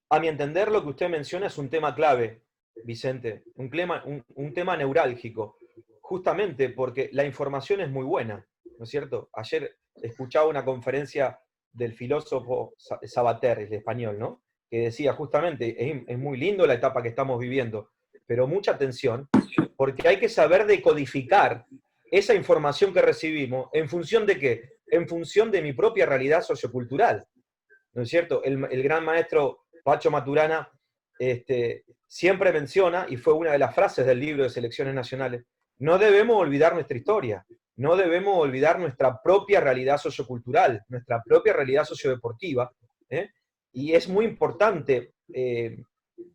A mi entender, lo que usted menciona es un tema clave, Vicente, un tema neurálgico, justamente porque la información es muy buena, ¿no es cierto? Ayer escuchaba una conferencia del filósofo Sabater, el español, ¿no? Que decía justamente, es muy lindo la etapa que estamos viviendo, pero mucha atención, porque hay que saber decodificar esa información que recibimos, ¿en función de qué? En función de mi propia realidad sociocultural, ¿no es cierto? El gran maestro Pacho Maturana siempre menciona, y fue una de las frases del libro de Selecciones Nacionales, no debemos olvidar nuestra historia, no debemos olvidar nuestra propia realidad sociocultural, nuestra propia realidad sociodeportiva, ¿eh? Y es muy importante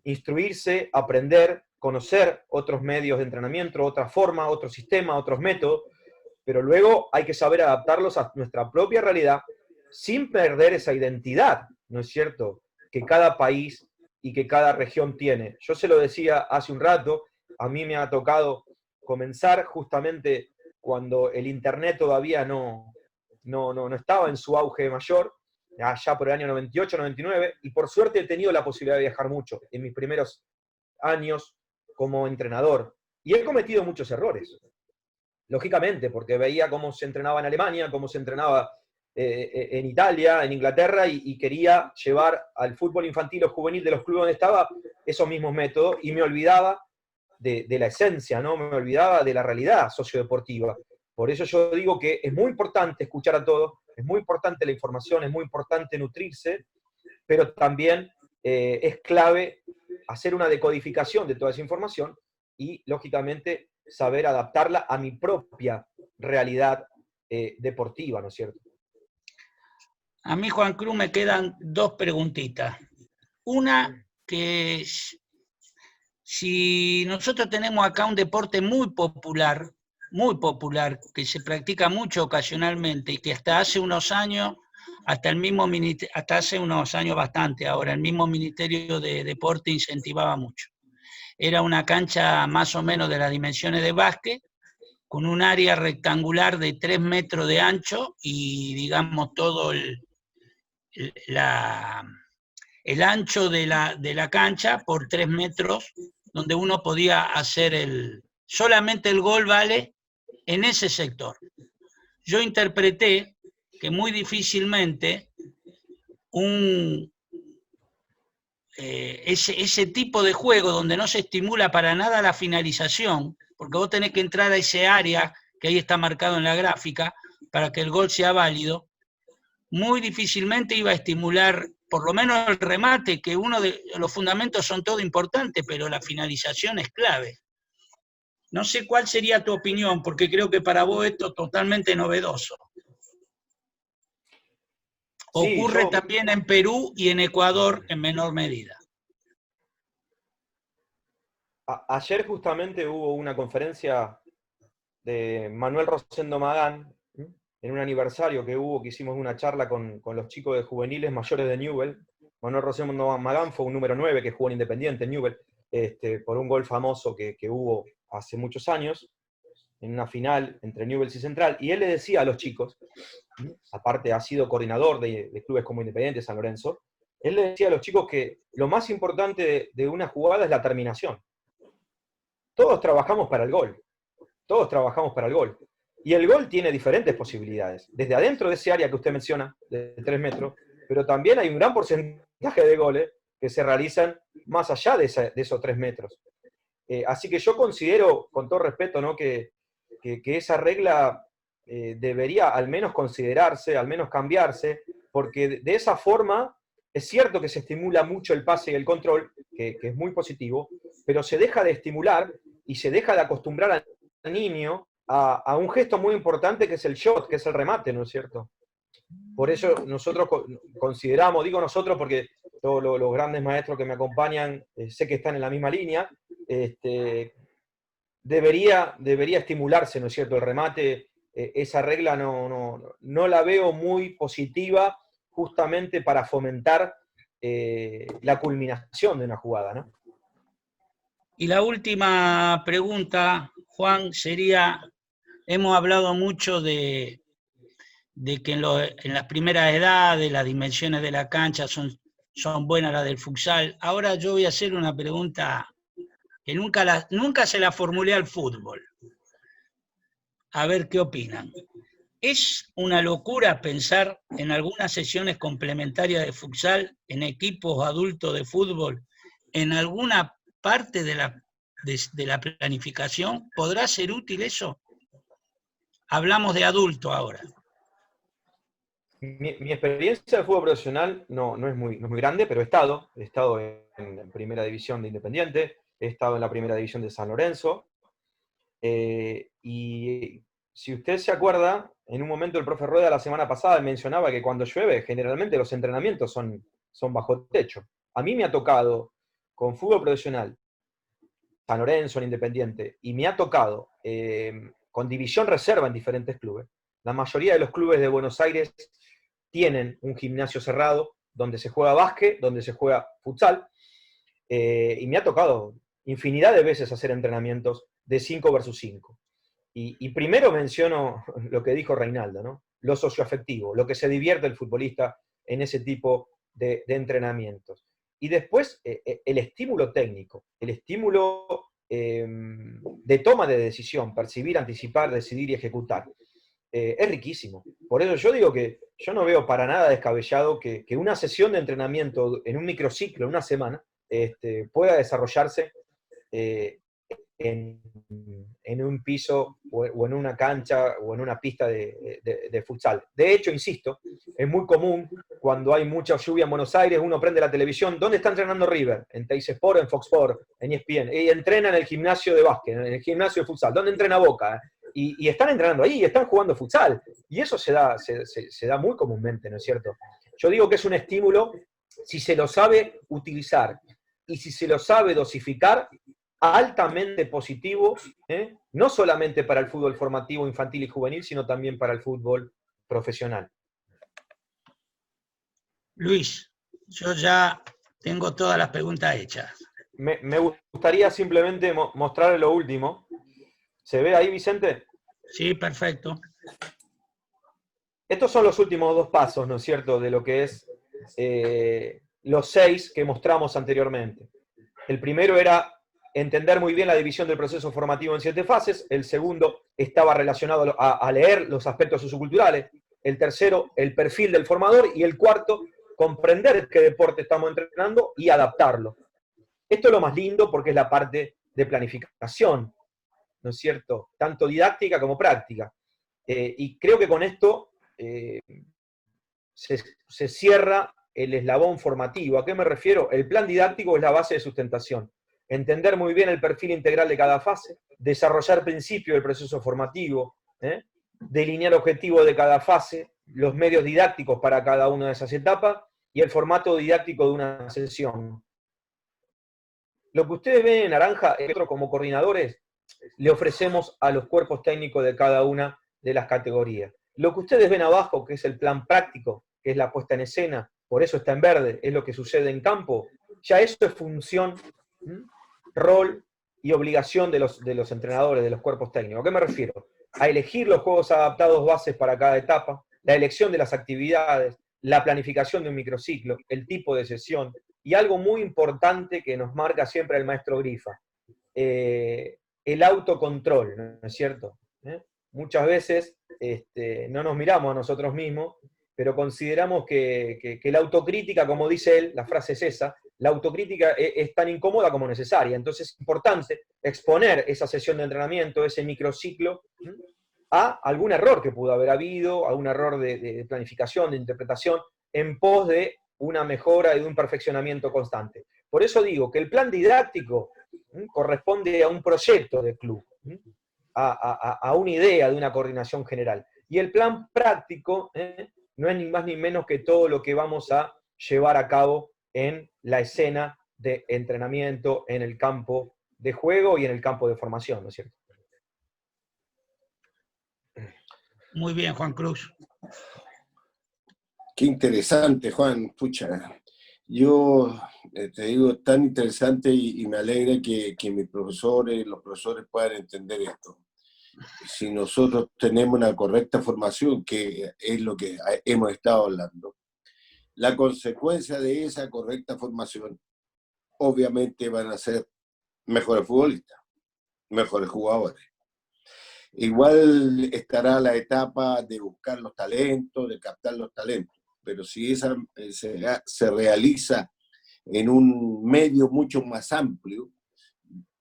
instruirse, aprender, conocer otros medios de entrenamiento, otras formas, otros sistemas, otros métodos, pero luego hay que saber adaptarlos a nuestra propia realidad sin perder esa identidad, ¿no es cierto?, que cada país y que cada región tiene. Yo se lo decía hace un rato, a mí me ha tocado comenzar justamente cuando el Internet todavía no estaba en su auge mayor, allá por el año 98, 99, y por suerte he tenido la posibilidad de viajar mucho en mis primeros años como entrenador. Y he cometido muchos errores, lógicamente, porque veía cómo se entrenaba en Alemania, cómo se entrenaba en Italia, en Inglaterra, y quería llevar al fútbol infantil o juvenil de los clubes donde estaba esos mismos métodos, y me olvidaba de la esencia, ¿no? Me olvidaba de la realidad sociodeportiva. Por eso yo digo que es muy importante escuchar a todos, es muy importante la información, es muy importante nutrirse, pero también es clave hacer una decodificación de toda esa información y, lógicamente, saber adaptarla a mi propia realidad deportiva, ¿no es cierto? A mí, Juan Cruz, me quedan dos preguntitas. Una, que es, si nosotros tenemos acá un deporte muy popular, que se practica mucho ocasionalmente y que hasta hace unos años, hasta hace unos años bastante ahora, el mismo Ministerio de Deporte incentivaba mucho. Era una cancha más o menos de las dimensiones de básquet, con un área rectangular de 3 metros de ancho y, digamos, todo el ancho de la cancha por 3 metros, donde uno podía hacer solamente el gol vale en ese sector. Yo interpreté que muy difícilmente ese tipo de juego donde no se estimula para nada la finalización, porque vos tenés que entrar a ese área que ahí está marcado en la gráfica para que el gol sea válido, muy difícilmente iba a estimular por lo menos el remate, que uno de los fundamentos son todo importantes, pero la finalización es clave. No sé cuál sería tu opinión, porque creo que para vos esto es totalmente novedoso. Sí, Ocurre también en Perú y en Ecuador en menor medida. Ayer justamente hubo una conferencia de Manuel Rosendo Magán, en un aniversario que hicimos una charla con los chicos de juveniles mayores de Newell. Manuel Rosendo Magán fue un número 9 que jugó en Independiente en Newell, por un gol famoso que hubo hace muchos años, en una final entre Newell's y Central, y él le decía a los chicos, aparte ha sido coordinador de clubes como Independiente, San Lorenzo, él le decía a los chicos que lo más importante de una jugada es la terminación. Todos trabajamos para el gol, todos trabajamos para el gol. Y el gol tiene diferentes posibilidades, desde adentro de ese área que usted menciona, de 3 metros, pero también hay un gran porcentaje de goles que se realizan más allá de esos 3 metros. Así que yo considero, con todo respeto, ¿no?, que esa regla debería al menos considerarse, al menos cambiarse, porque de esa forma es cierto que se estimula mucho el pase y el control, que es muy positivo, pero se deja de estimular y se deja de acostumbrar al niño a un gesto muy importante que es el shot, que es el remate, ¿no es cierto? Por eso nosotros consideramos, digo nosotros porque todos los grandes maestros que me acompañan sé que están en la misma línea, debería estimularse, ¿no es cierto?, el remate. Esa regla no la veo muy positiva justamente para fomentar la culminación de una jugada, ¿no? Y la última pregunta, Juan, hemos hablado mucho de que en las primeras edades las dimensiones de la cancha son buenas las del futsal. Ahora yo voy a hacer una pregunta que nunca se la formulé al fútbol. A ver qué opinan. ¿Es una locura pensar en algunas sesiones complementarias de futsal en equipos adultos de fútbol en alguna parte de la planificación? ¿Podrá ser útil eso? Hablamos de adulto ahora. Mi experiencia de fútbol profesional no es muy grande, pero he estado en primera división de Independiente, he estado en la primera división de San Lorenzo, y si usted se acuerda, en un momento el profe Rueda la semana pasada mencionaba que cuando llueve, generalmente los entrenamientos son bajo techo. A mí me ha tocado con fútbol profesional, San Lorenzo en Independiente, y me ha tocado con división reserva en diferentes clubes. La mayoría de los clubes de Buenos Aires tienen un gimnasio cerrado donde se juega básquet, donde se juega futsal, y me ha tocado infinidad de veces hacer entrenamientos de 5 versus 5. Y primero menciono lo que dijo Reinaldo, ¿no? Lo socioafectivo, lo que se divierte el futbolista en ese tipo de entrenamientos. Y después el estímulo técnico, el estímulo de toma de decisión, percibir, anticipar, decidir y ejecutar. Es riquísimo. Por eso yo digo que yo no veo para nada descabellado que una sesión de entrenamiento en un microciclo, en una semana, pueda desarrollarse en un piso o en una cancha o en una pista de futsal. De hecho, insisto, es muy común cuando hay mucha lluvia en Buenos Aires, uno prende la televisión, ¿dónde está entrenando River? En Teis Sport, en Fox Sport, en ESPN, y entrena en el gimnasio de básquet, en el gimnasio de futsal. ¿Dónde entrena Boca? Y están entrenando ahí, y están jugando futsal. Y eso se da muy comúnmente, ¿no es cierto? Yo digo que es un estímulo, si se lo sabe utilizar y si se lo sabe dosificar, altamente positivo, no solamente para el fútbol formativo, infantil y juvenil, sino también para el fútbol profesional. Luis, yo ya tengo todas las preguntas hechas. Me gustaría simplemente mostrarle lo último. ¿Se ve ahí, Vicente? Sí, perfecto. Estos son los últimos 2 pasos, ¿no es cierto?, de lo que es los 6 que mostramos anteriormente. El primero era entender muy bien la división del proceso formativo en 7 fases. El segundo estaba relacionado a leer los aspectos socioculturales. El tercero, el perfil del formador. Y el cuarto, comprender qué deporte estamos entrenando y adaptarlo. Esto es lo más lindo porque es la parte de planificación, ¿no es cierto?, tanto didáctica como práctica. Y creo que con esto se cierra el eslabón formativo. ¿A qué me refiero? El plan didáctico es la base de sustentación. Entender muy bien el perfil integral de cada fase, desarrollar principios del proceso formativo, delinear objetivos de cada fase, los medios didácticos para cada una de esas etapas y el formato didáctico de una sesión. Lo que ustedes ven en naranja, nosotros como coordinadores le ofrecemos a los cuerpos técnicos de cada una de las categorías. Lo que ustedes ven abajo, que es el plan práctico, que es la puesta en escena, por eso está en verde, es lo que sucede en campo, ya eso es función, rol y obligación de los entrenadores, de los cuerpos técnicos. ¿A qué me refiero? A elegir los juegos adaptados bases para cada etapa, la elección de las actividades, la planificación de un microciclo, el tipo de sesión, y algo muy importante que nos marca siempre el maestro Grifa, el autocontrol, ¿no es cierto? Muchas veces no nos miramos a nosotros mismos, pero consideramos que la autocrítica, como dice él, la frase es esa, la autocrítica es tan incómoda como necesaria. Entonces es importante exponer esa sesión de entrenamiento, ese microciclo, a algún error que pudo haber habido, algún error de planificación, de interpretación, en pos de una mejora y de un perfeccionamiento constante. Por eso digo que el plan didáctico corresponde a un proyecto de club, a una idea de una coordinación general. Y el plan práctico no es ni más ni menos que todo lo que vamos a llevar a cabo en la escena de entrenamiento, en el campo de juego y en el campo de formación, ¿no es cierto? Muy bien, Juan Cruz. Qué interesante, Juan. Pucha. Yo te digo, es tan interesante y me alegra que mis profesores, los profesores puedan entender esto. Si nosotros tenemos una correcta formación, que es lo que hemos estado hablando, la consecuencia de esa correcta formación, obviamente van a ser mejores futbolistas, mejores jugadores. Igual estará la etapa de buscar los talentos, de captar los talentos, pero si esa se realiza en un medio mucho más amplio,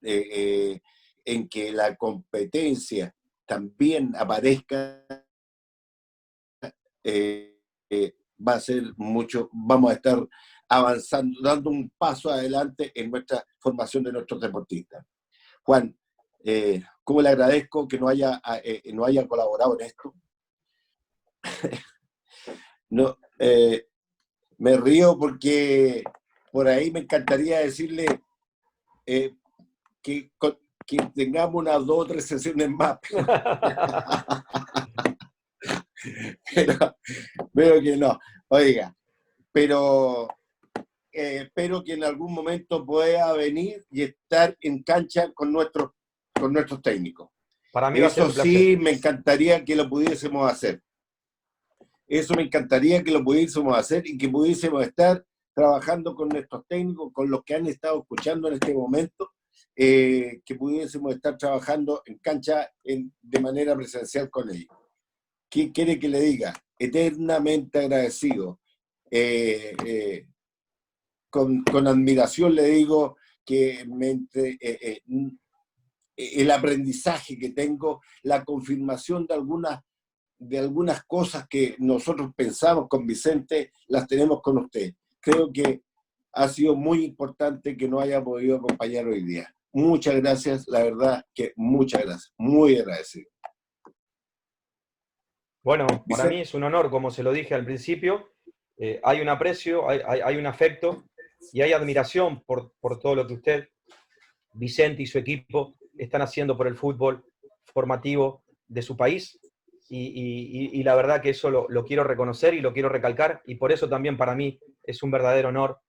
en que la competencia también aparezca, va a ser mucho, vamos a estar avanzando, dando un paso adelante en nuestra formación de nuestros deportistas. Juan, ¿cómo le agradezco que no haya colaborado en esto? No, me río porque por ahí me encantaría decirle que tengamos unas 2 o 3 sesiones más. pero que no. Oiga, pero espero que en algún momento pueda venir y estar en cancha con nuestros técnicos. Para mí va a ser Eso un placer. sí, me encantaría que lo pudiésemos hacer. Eso me encantaría que lo pudiésemos hacer y que pudiésemos estar trabajando con nuestros técnicos, con los que han estado escuchando en este momento, que pudiésemos estar trabajando en cancha de manera presencial con ellos. ¿Qué quiere que le diga? Eternamente agradecido. Con admiración le digo que el aprendizaje que tengo, la confirmación de algunas cosas que nosotros pensamos con Vicente, las tenemos con usted. Creo que ha sido muy importante que nos haya podido acompañar hoy día. Muchas gracias, la verdad que muchas gracias, muy agradecido. Bueno, para Vicente. mí es un honor, como se lo dije al principio. Hay un aprecio, hay un afecto y hay admiración por todo lo que usted, Vicente y su equipo están haciendo por el fútbol formativo de su país. Y la verdad que eso lo quiero reconocer y lo quiero recalcar, y por eso también para mí es un verdadero honor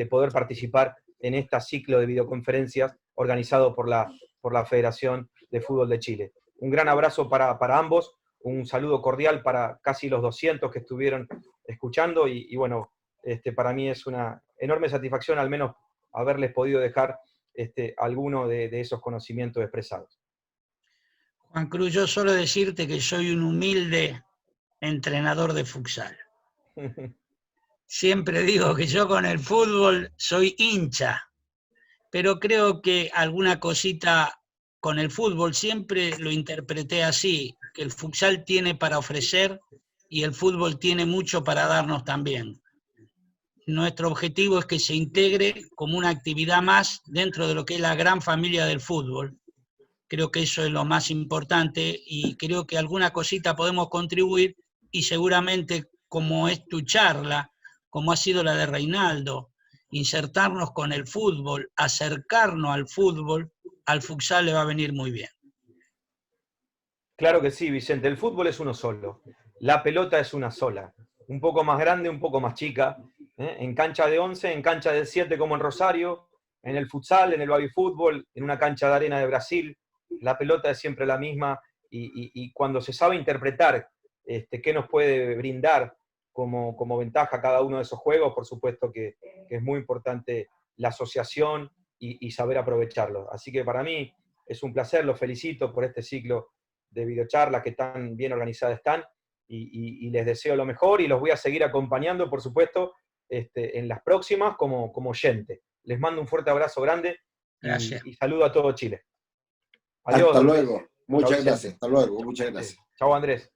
poder participar en este ciclo de videoconferencias organizado por la Federación de Fútbol de Chile. Un gran abrazo para ambos, un saludo cordial para casi los 200 que estuvieron escuchando, y bueno, para mí es una enorme satisfacción al menos haberles podido dejar alguno de esos conocimientos expresados. Juan Cruz, yo solo decirte que soy un humilde entrenador de futsal. Siempre digo que yo con el fútbol soy hincha, pero creo que alguna cosita con el fútbol siempre lo interpreté así, que el futsal tiene para ofrecer y el fútbol tiene mucho para darnos también. Nuestro objetivo es que se integre como una actividad más dentro de lo que es la gran familia del fútbol. Creo que eso es lo más importante y creo que alguna cosita podemos contribuir, y seguramente, como es tu charla, como ha sido la de Reinaldo, insertarnos con el fútbol, acercarnos al futsal le va a venir muy bien. Claro que sí, Vicente, el fútbol es uno solo, la pelota es una sola, un poco más grande, un poco más chica, en cancha de 11, en cancha de 7 como en Rosario, en el futsal, en el baby fútbol, en una cancha de arena de Brasil, la pelota es siempre la misma, y cuando se sabe interpretar qué nos puede brindar como ventaja cada uno de esos juegos, por supuesto que es muy importante la asociación y saber aprovecharlo. Así que para mí es un placer, los felicito por este ciclo de videocharlas que tan bien organizadas están, y les deseo lo mejor, y los voy a seguir acompañando, por supuesto, en las próximas como oyente. Les mando un fuerte abrazo grande y saludo a todo Chile. Adiós, Hasta luego. Muchas Chao, gracias. Hasta luego. Muchas gracias. Chao, Andrés.